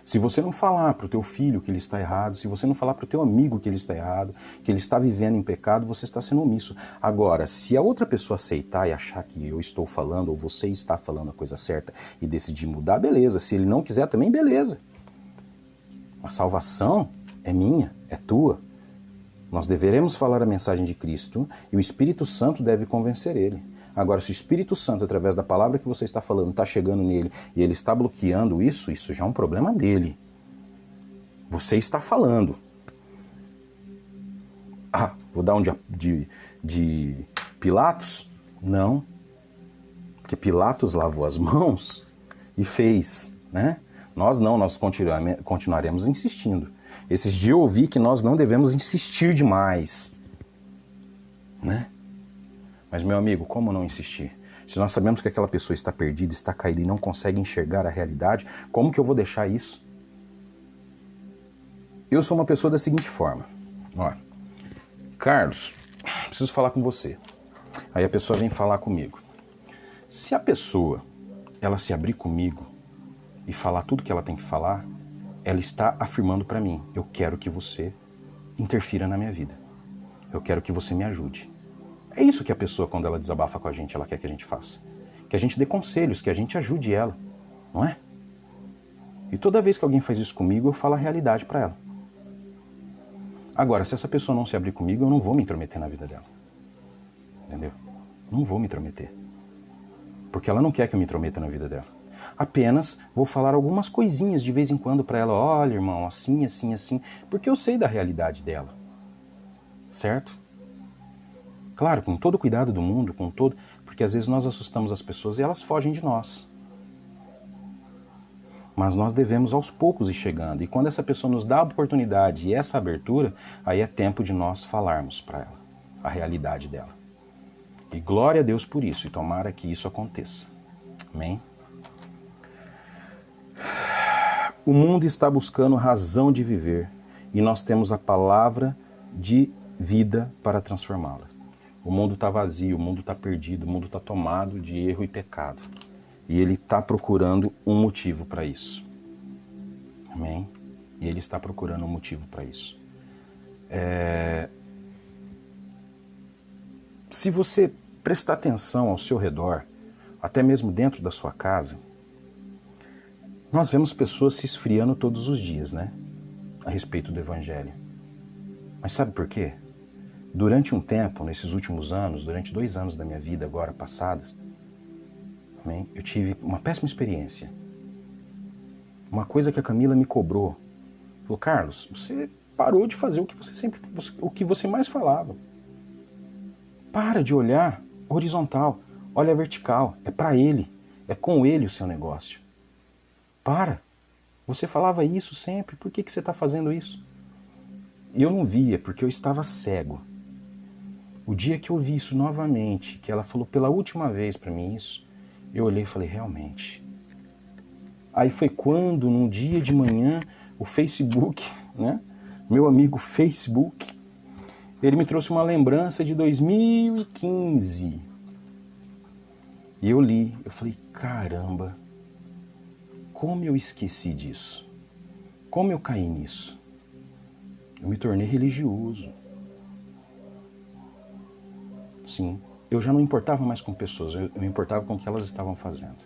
Se você não falar para o teu filho que ele está errado, se você não falar para o teu amigo que ele está errado, que ele está vivendo em pecado, você está sendo omisso. Agora, se a outra pessoa aceitar e achar que eu estou falando ou você está falando a coisa certa e decidir mudar, beleza. Se ele não quiser também, beleza. A salvação é minha, é tua. Nós deveremos falar a mensagem de Cristo e o Espírito Santo deve convencer ele. Agora, se o Espírito Santo, através da palavra que você está falando, está chegando nele e ele está bloqueando isso já é um problema dele. Você está falando. Vou dar um de Pilatos? Não. Porque Pilatos lavou as mãos e fez, né? Nós não, nós continuaremos insistindo. Esses dias eu ouvi que nós não devemos insistir demais, né? Mas, meu amigo, como não insistir? se nós sabemos que aquela pessoa está perdida, está caída e não consegue enxergar a realidade, como que eu vou deixar isso? Eu sou uma pessoa da seguinte forma. Ó, Carlos, preciso falar com você. Aí a pessoa vem falar comigo. Se a pessoa, ela se abrir comigo e falar tudo que ela tem que falar, ela está afirmando para mim, eu quero que você interfira na minha vida. Eu quero que você me ajude. É isso que a pessoa, quando ela desabafa com a gente, ela quer que a gente faça. Que a gente dê conselhos, que a gente ajude ela, não é? E toda vez que alguém faz isso comigo, eu falo a realidade para ela. Agora, se essa pessoa não se abrir comigo, eu não vou me intrometer na vida dela. Entendeu? Não vou me intrometer. Porque ela não quer que eu me intrometa na vida dela. Apenas vou falar algumas coisinhas de vez em quando para ela. Olha, irmão, assim, assim, assim. Porque eu sei da realidade dela. Certo? Claro, com todo o cuidado do mundo, com todo... Porque às vezes nós assustamos as pessoas e elas fogem de nós. Mas nós devemos aos poucos ir chegando. E quando essa pessoa nos dá a oportunidade e essa abertura, aí é tempo de nós falarmos para ela a realidade dela. E glória a Deus por isso. E tomara que isso aconteça. Amém? O mundo está buscando razão de viver. E nós temos a palavra de vida para transformá-la. O mundo está vazio, o mundo está perdido, o mundo está tomado de erro e pecado. E ele está procurando um motivo para isso. Amém? E ele está procurando um motivo para isso. Se você prestar atenção ao seu redor, até mesmo dentro da sua casa, nós vemos pessoas se esfriando todos os dias, né? A respeito do Evangelho. Mas sabe por quê? Durante um tempo, nesses últimos anos, durante 2 anos da minha vida agora passadas, eu tive uma péssima experiência. Uma coisa que a Camila me cobrou. Falou, Carlos, você parou de fazer o que você mais falava. Para de olhar horizontal, olha vertical. É para ele, é com ele o seu negócio. Para. Você falava isso sempre, por que você está fazendo isso? E eu não via, porque eu estava cego. O dia que eu vi isso novamente, que ela falou pela última vez para mim isso, eu olhei e falei, realmente. Aí foi quando, num dia de manhã, o Facebook, né? Meu amigo Facebook, ele me trouxe uma lembrança de 2015. E eu li, eu falei, caramba, como eu esqueci disso? Como eu caí nisso? Eu me tornei religioso. Sim, eu já não importava mais com pessoas, eu me importava com o que elas estavam fazendo.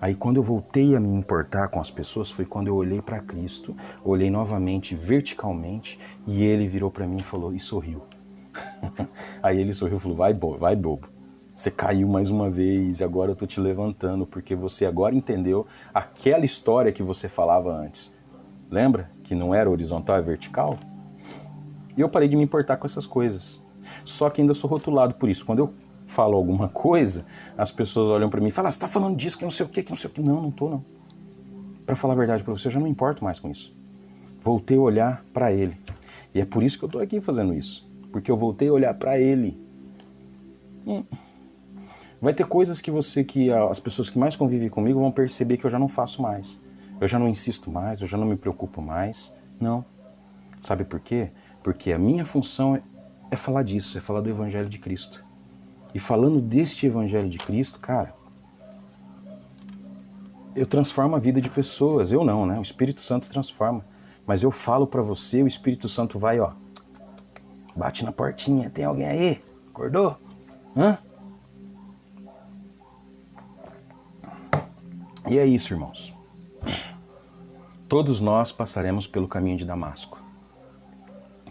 Aí quando eu voltei a me importar com as pessoas, foi quando eu olhei para Cristo, olhei novamente, verticalmente, e ele virou para mim e falou, e sorriu. Aí ele sorriu e falou, vai bobo, você caiu mais uma vez, e agora eu tô te levantando, porque você agora entendeu aquela história que você falava antes. Lembra? Que não era horizontal, é vertical? E eu parei de me importar com essas coisas. Só que ainda sou rotulado por isso. Quando eu falo alguma coisa, as pessoas olham para mim e falam, você tá falando disso, que não sei o que, que não sei o que. Não, não tô não. Para falar a verdade para você, eu já não me importo mais com isso. Voltei a olhar para ele. E é por isso que eu tô aqui fazendo isso. Porque eu voltei a olhar para ele. Vai ter coisas que as pessoas que mais convivem comigo vão perceber que eu já não faço mais. Eu já não insisto mais, eu já não me preocupo mais. Não. Sabe por quê? Porque a minha função é falar disso, é falar do Evangelho de Cristo. E falando deste Evangelho de Cristo, cara, eu transformo a vida de pessoas. Eu não, né? O Espírito Santo transforma. Mas eu falo pra você, o Espírito Santo vai, ó, bate na portinha, tem alguém aí? Acordou? Hã? E é isso, irmãos. Todos nós passaremos pelo caminho de Damasco.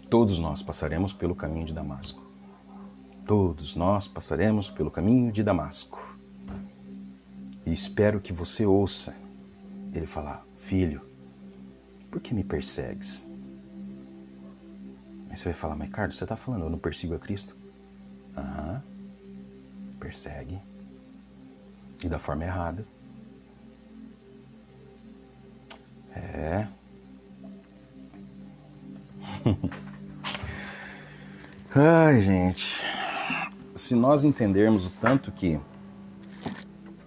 Todos nós passaremos pelo caminho de Damasco. Todos nós passaremos pelo caminho de Damasco. E espero que você ouça ele falar, filho, por que me persegues? Aí você vai falar, mas Carlos, você está falando, eu não persigo a Cristo? Aham, persegue. E da forma errada. É. Ai, gente. se nós entendermos o tanto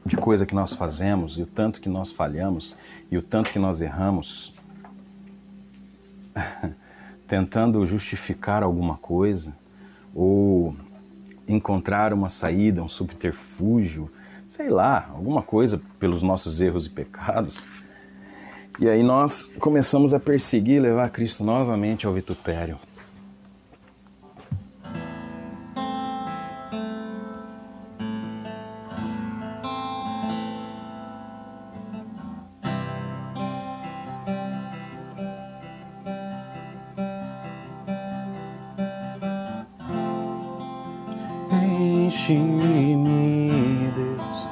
de coisa que nós fazemos, e o tanto que nós falhamos, e o tanto que nós erramos, tentando justificar alguma coisa, ou encontrar uma saída, um subterfúgio, sei lá, alguma coisa pelos nossos erros e pecados, e aí nós começamos a perseguir e levar Cristo novamente ao vitupério. Enche-me, Deus,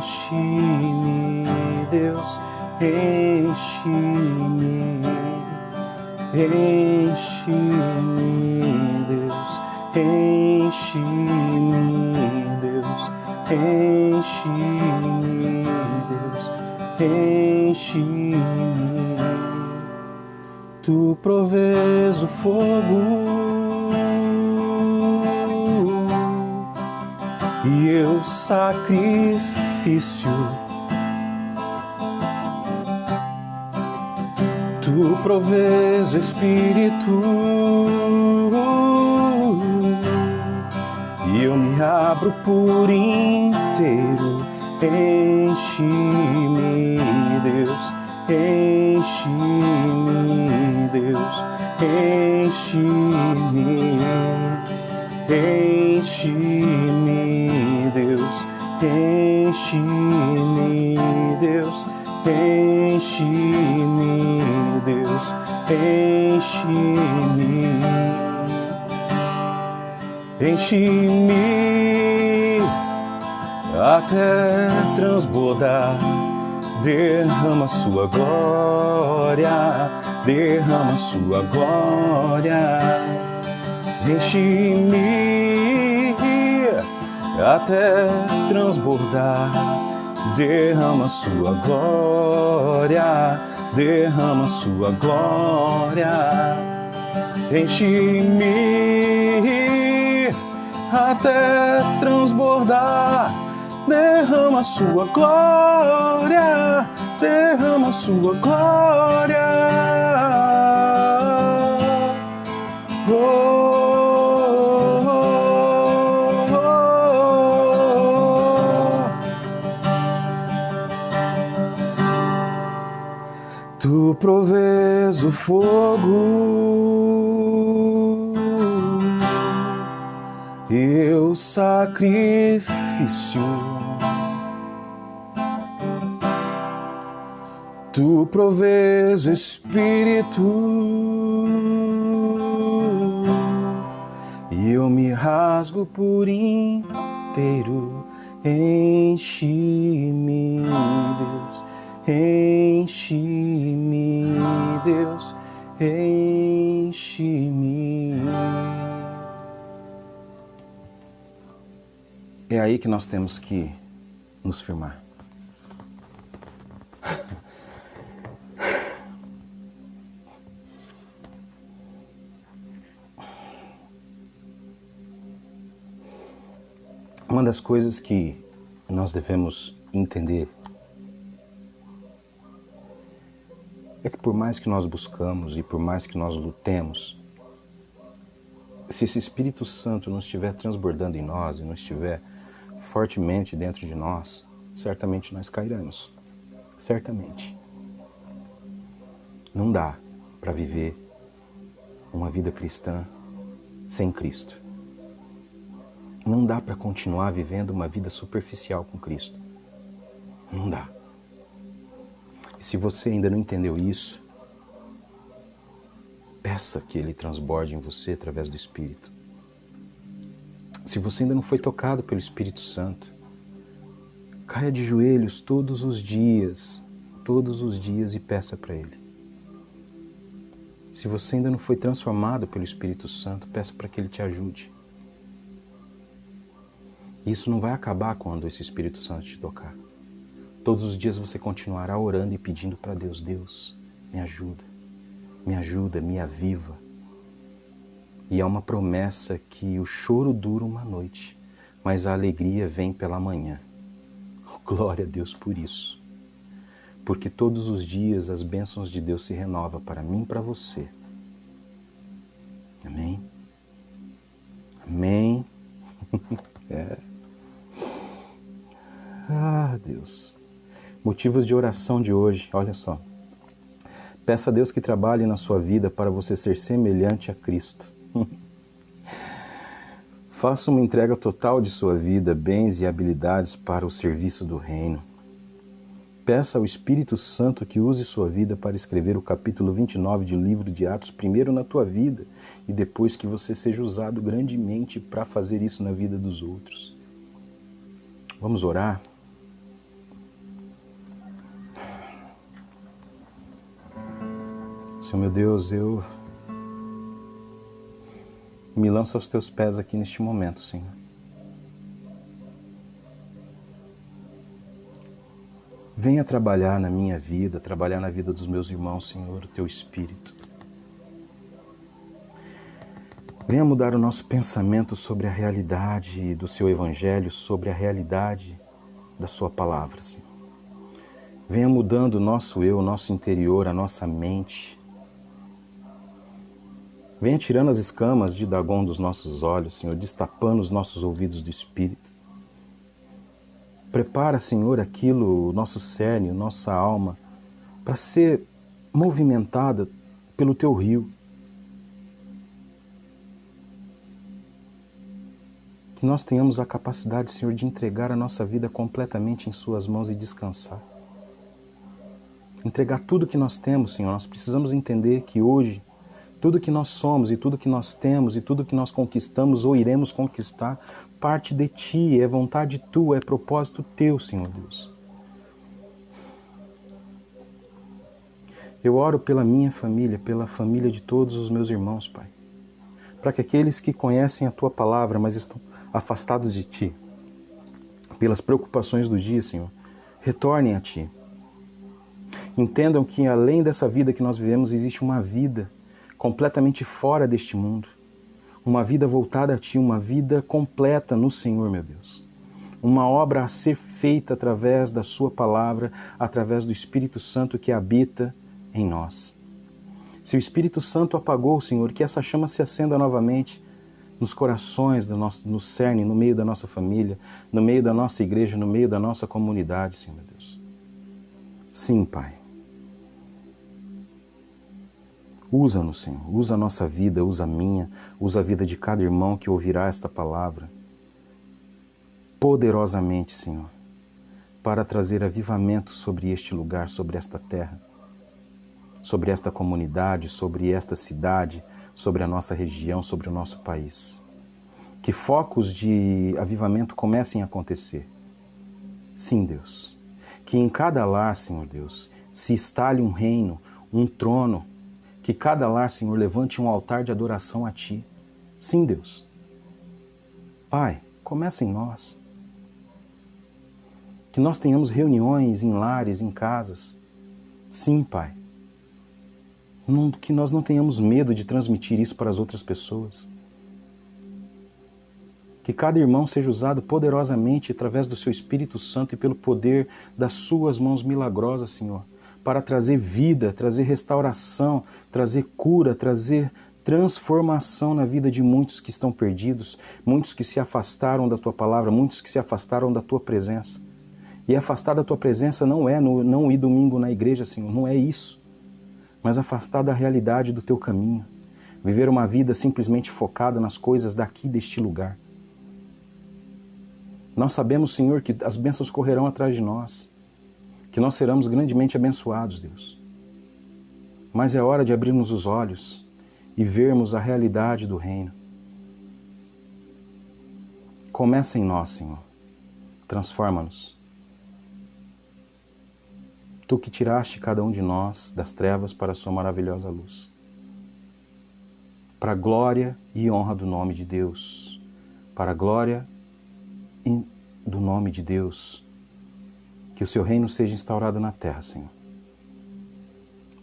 enche-me, Deus, enche-me, enche-me, Deus, enche-me, Deus, enche-me, Deus, enche-me. Tu provês o fogo e eu sacrifício. Tu provês Espírito e eu me abro por inteiro. Enche-me, Deus, enche-me, Deus, enche-me. Enche-me, Deus, enche-me, Deus, enche-me, Deus, enche-me, enche-me até transbordar. Derrama sua glória, derrama sua glória. Enche-me até transbordar, derrama sua glória, derrama sua glória. Enche-me até transbordar, derrama sua glória, derrama sua glória. Oh. Tu provês o fogo e o sacrifício. Tu provês o Espírito e eu me rasgo por inteiro. Enche-me, Deus, enche-me, Deus, enche-me. É aí que nós temos que nos firmar. Uma das coisas que nós devemos entender é que por mais que nós buscamos e por mais que nós lutemos, se esse Espírito Santo não estiver transbordando em nós e não estiver fortemente dentro de nós, certamente nós cairemos. Certamente. Não dá para viver uma vida cristã sem Cristo. Não dá para continuar vivendo uma vida superficial com Cristo. Não dá. E se você ainda não entendeu isso, peça que Ele transborde em você através do Espírito. Se você ainda não foi tocado pelo Espírito Santo, caia de joelhos todos os dias e peça para Ele. Se você ainda não foi transformado pelo Espírito Santo, peça para que Ele te ajude. Isso não vai acabar quando esse Espírito Santo te tocar. Todos os dias você continuará orando e pedindo para Deus, Deus, me ajuda, me aviva. E há uma promessa que o choro dura uma noite, mas a alegria vem pela manhã. Glória a Deus por isso. Porque todos os dias as bênçãos de Deus se renovam para mim e para você. Amém? Amém? Deus. Motivos de oração de hoje, olha só. Peça a Deus que trabalhe na sua vida para você ser semelhante a Cristo. Faça uma entrega total de sua vida, bens e habilidades para o serviço do reino. Peça ao Espírito Santo que use sua vida para escrever o capítulo 29 do livro de Atos, primeiro na tua vida, e depois que você seja usado grandemente para fazer isso na vida dos outros. Vamos orar? Senhor meu Deus, eu me lanço aos teus pés aqui neste momento, Senhor. Venha trabalhar na minha vida, trabalhar na vida dos meus irmãos, Senhor, o teu Espírito. Venha mudar o nosso pensamento sobre a realidade do seu Evangelho, sobre a realidade da sua palavra, Senhor. Venha mudando o nosso eu, o nosso interior, a nossa mente. Venha tirando as escamas de Dagon dos nossos olhos, Senhor, destapando os nossos ouvidos do Espírito. Prepara, Senhor, aquilo, o nosso cerne, nossa alma, para ser movimentada pelo Teu rio. Que nós tenhamos a capacidade, Senhor, de entregar a nossa vida completamente em Suas mãos e descansar. Entregar tudo que nós temos, Senhor. Nós precisamos entender que hoje, tudo que nós somos e tudo que nós temos e tudo que nós conquistamos ou iremos conquistar, parte de Ti, é vontade Tua, é propósito Teu, Senhor Deus. Eu oro pela minha família, pela família de todos os meus irmãos, Pai. Para que aqueles que conhecem a Tua palavra, mas estão afastados de Ti, pelas preocupações do dia, Senhor, retornem a Ti. Entendam que além dessa vida que nós vivemos, existe uma vida completamente fora deste mundo. Uma vida voltada a Ti, uma vida completa no Senhor, meu Deus. Uma obra a ser feita através da Sua palavra, através do Espírito Santo que habita em nós. Se o Espírito Santo apagou, Senhor, que essa chama se acenda novamente nos corações, no cerne, no meio da nossa família, no meio da nossa igreja, no meio da nossa comunidade, Senhor, meu Deus. Sim, Pai. Usa-nos, Senhor. Usa a nossa vida, usa a minha, usa a vida de cada irmão que ouvirá esta palavra. Poderosamente, Senhor, para trazer avivamento sobre este lugar, sobre esta terra, sobre esta comunidade, sobre esta cidade, sobre a nossa região, sobre o nosso país. Que focos de avivamento comecem a acontecer. Sim, Deus. Que em cada lar, Senhor Deus, se instale um reino, um trono. Que cada lar, Senhor, levante um altar de adoração a Ti. Sim, Deus. Pai, começa em nós. Que nós tenhamos reuniões em lares, em casas. Sim, Pai. Que nós não tenhamos medo de transmitir isso para as outras pessoas. Que cada irmão seja usado poderosamente através do Seu Espírito Santo e pelo poder das Suas mãos milagrosas, Senhor, para trazer vida, trazer restauração, trazer cura, trazer transformação na vida de muitos que estão perdidos, muitos que se afastaram da Tua palavra, muitos que se afastaram da Tua presença. E afastar da Tua presença não é não ir domingo na igreja, Senhor, não é isso. Mas afastar da realidade do Teu caminho. Viver uma vida simplesmente focada nas coisas daqui, deste lugar. Nós sabemos, Senhor, que as bênçãos correrão atrás de nós. Que nós seremos grandemente abençoados, Deus. Mas é hora de abrirmos os olhos e vermos a realidade do reino. Começa em nós, Senhor. Transforma-nos. Tu que tiraste cada um de nós das trevas para a Sua maravilhosa luz. Para a glória e honra do nome de Deus. Para a glória do nome de Deus. Que o Seu reino seja instaurado na terra, Senhor.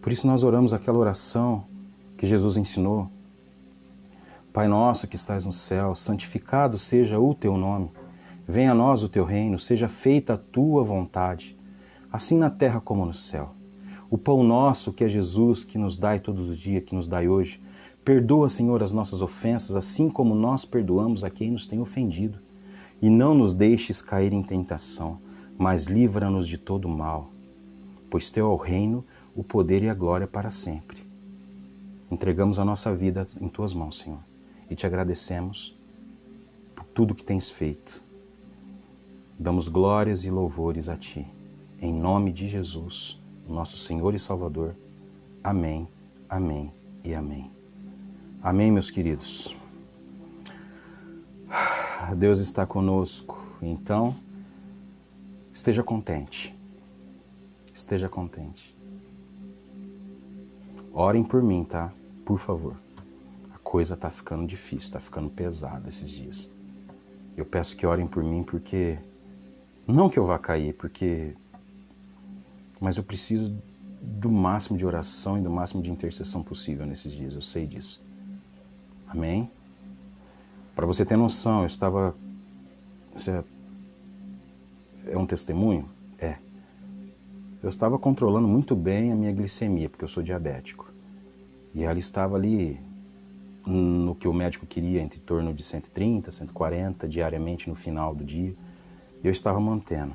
Por isso nós oramos aquela oração que Jesus ensinou. Pai nosso que estás no céu, santificado seja o teu nome. Venha a nós o teu reino, seja feita a tua vontade, assim na terra como no céu. O pão nosso, que é Jesus, que nos dai todos os dias, que nos dai hoje, perdoa, Senhor, as nossas ofensas, assim como nós perdoamos a quem nos tem ofendido. E não nos deixes cair em tentação, mas livra-nos de todo mal. Pois teu é o reino, o poder e a glória para sempre. Entregamos a nossa vida em tuas mãos, Senhor, e te agradecemos por tudo que tens feito. Damos glórias e louvores a ti. Em nome de Jesus, nosso Senhor e Salvador. Amém, amém e amém. Amém, meus queridos. Deus está conosco, então esteja contente. Esteja contente. Orem por mim, tá? Por favor. A coisa está ficando difícil, está ficando pesada esses dias. Eu peço que orem por mim porque... Não que eu vá cair, mas eu preciso do máximo de oração e do máximo de intercessão possível nesses dias, eu sei disso. Amém? Para você ter noção, eu estava... É um testemunho? É. Eu estava controlando muito bem a minha glicemia, porque eu sou diabético. E ela estava ali no que o médico queria, entre torno de 130, 140 diariamente no final do dia. E eu estava mantendo.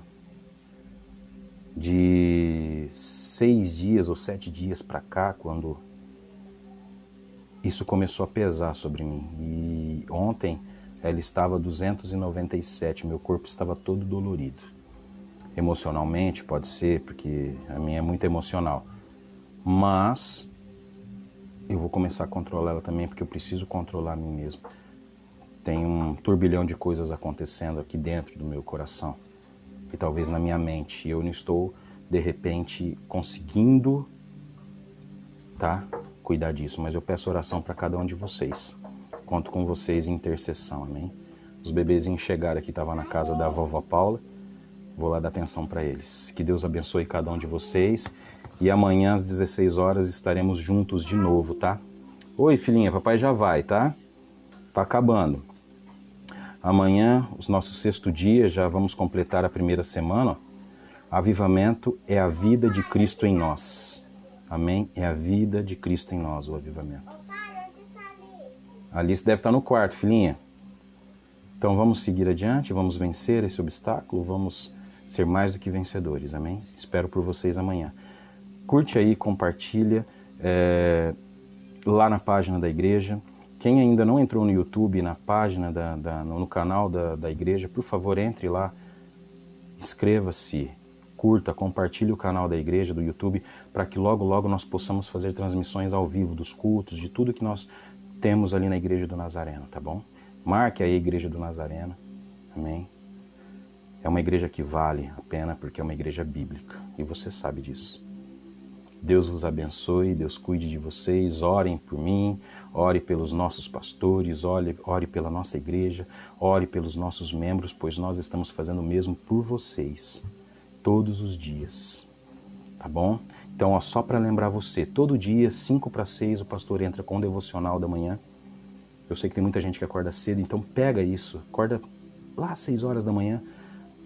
De 6 dias ou 7 dias para cá, quando isso começou a pesar sobre mim. E ontem ela estava 297, meu corpo estava todo dolorido. Emocionalmente, pode ser, porque a minha é muito emocional. Mas eu vou começar a controlar ela também, porque eu preciso controlar a mim mesmo. Tem um turbilhão de coisas acontecendo aqui dentro do meu coração. E talvez na minha mente. E eu não estou, de repente, conseguindo, tá, cuidar disso. Mas eu peço oração para cada um de vocês. Conto com vocês em intercessão, amém? Os bebezinhos chegaram aqui, estavam na casa da vovó Paula. Vou lá dar atenção para eles. Que Deus abençoe cada um de vocês. E amanhã às 16 horas estaremos juntos de novo, tá? Oi, filhinha, papai já vai, tá? Tá acabando. Amanhã, o nosso 6º dia, já vamos completar a primeira semana. Avivamento é a vida de Cristo em nós. Amém? É a vida de Cristo em nós, o avivamento. Alice deve estar no quarto, filhinha. Então vamos seguir adiante, vamos vencer esse obstáculo, vamos ser mais do que vencedores, amém? Espero por vocês amanhã. Curte aí, compartilha lá na página da igreja. Quem ainda não entrou no YouTube, na página, no canal da igreja, por favor, entre lá, inscreva-se, curta, compartilhe o canal da igreja, do YouTube, para que logo, logo nós possamos fazer transmissões ao vivo dos cultos, de tudo que nós temos ali na Igreja do Nazareno, tá bom? Marque aí a Igreja do Nazareno, amém? É uma igreja que vale a pena porque é uma igreja bíblica, e você sabe disso. Deus vos abençoe, Deus cuide de vocês, orem por mim, ore pelos nossos pastores, ore pela nossa igreja, ore pelos nossos membros, pois nós estamos fazendo o mesmo por vocês, todos os dias, tá bom? Então, ó, só para lembrar você, todo dia, 5 para 6, o pastor entra com o devocional da manhã. Eu sei que tem muita gente que acorda cedo, então pega isso, acorda lá às 6 horas da manhã,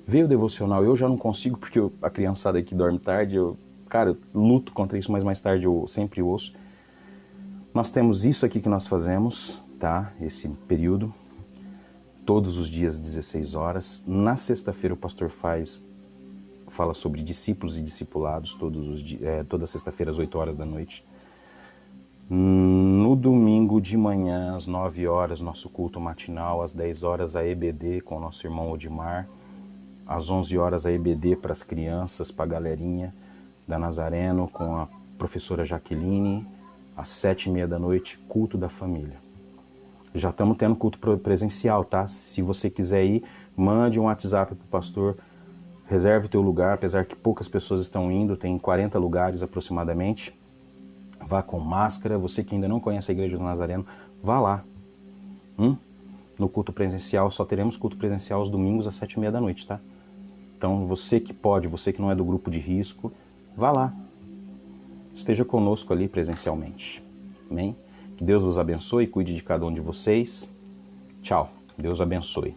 vê o devocional. Eu já não consigo porque a criançada aqui dorme tarde, eu luto contra isso, mas mais tarde eu sempre ouço. Nós temos isso aqui que nós fazemos, tá? Esse período, todos os dias, 16 horas. Na sexta-feira o pastor fala sobre discípulos e discipulados, toda sexta-feira às 8 horas da noite. No domingo de manhã, às 9 horas, nosso culto matinal, às 10 horas a EBD com o nosso irmão Odimar, às 11 horas a EBD para as crianças, para a galerinha da Nazareno, com a professora Jaqueline, às 7h30 da noite, culto da família. Já estamos tendo culto presencial, tá? Se você quiser ir, mande um WhatsApp para o pastor, reserve o teu lugar, apesar que poucas pessoas estão indo, tem 40 lugares aproximadamente. Vá com máscara, você que ainda não conhece a Igreja do Nazareno, vá lá. No culto presencial, só teremos culto presencial aos domingos às 7h30 da noite, tá? Então você que pode, você que não é do grupo de risco, vá lá. Esteja conosco ali presencialmente. Amém? Que Deus vos abençoe e cuide de cada um de vocês. Tchau. Deus abençoe.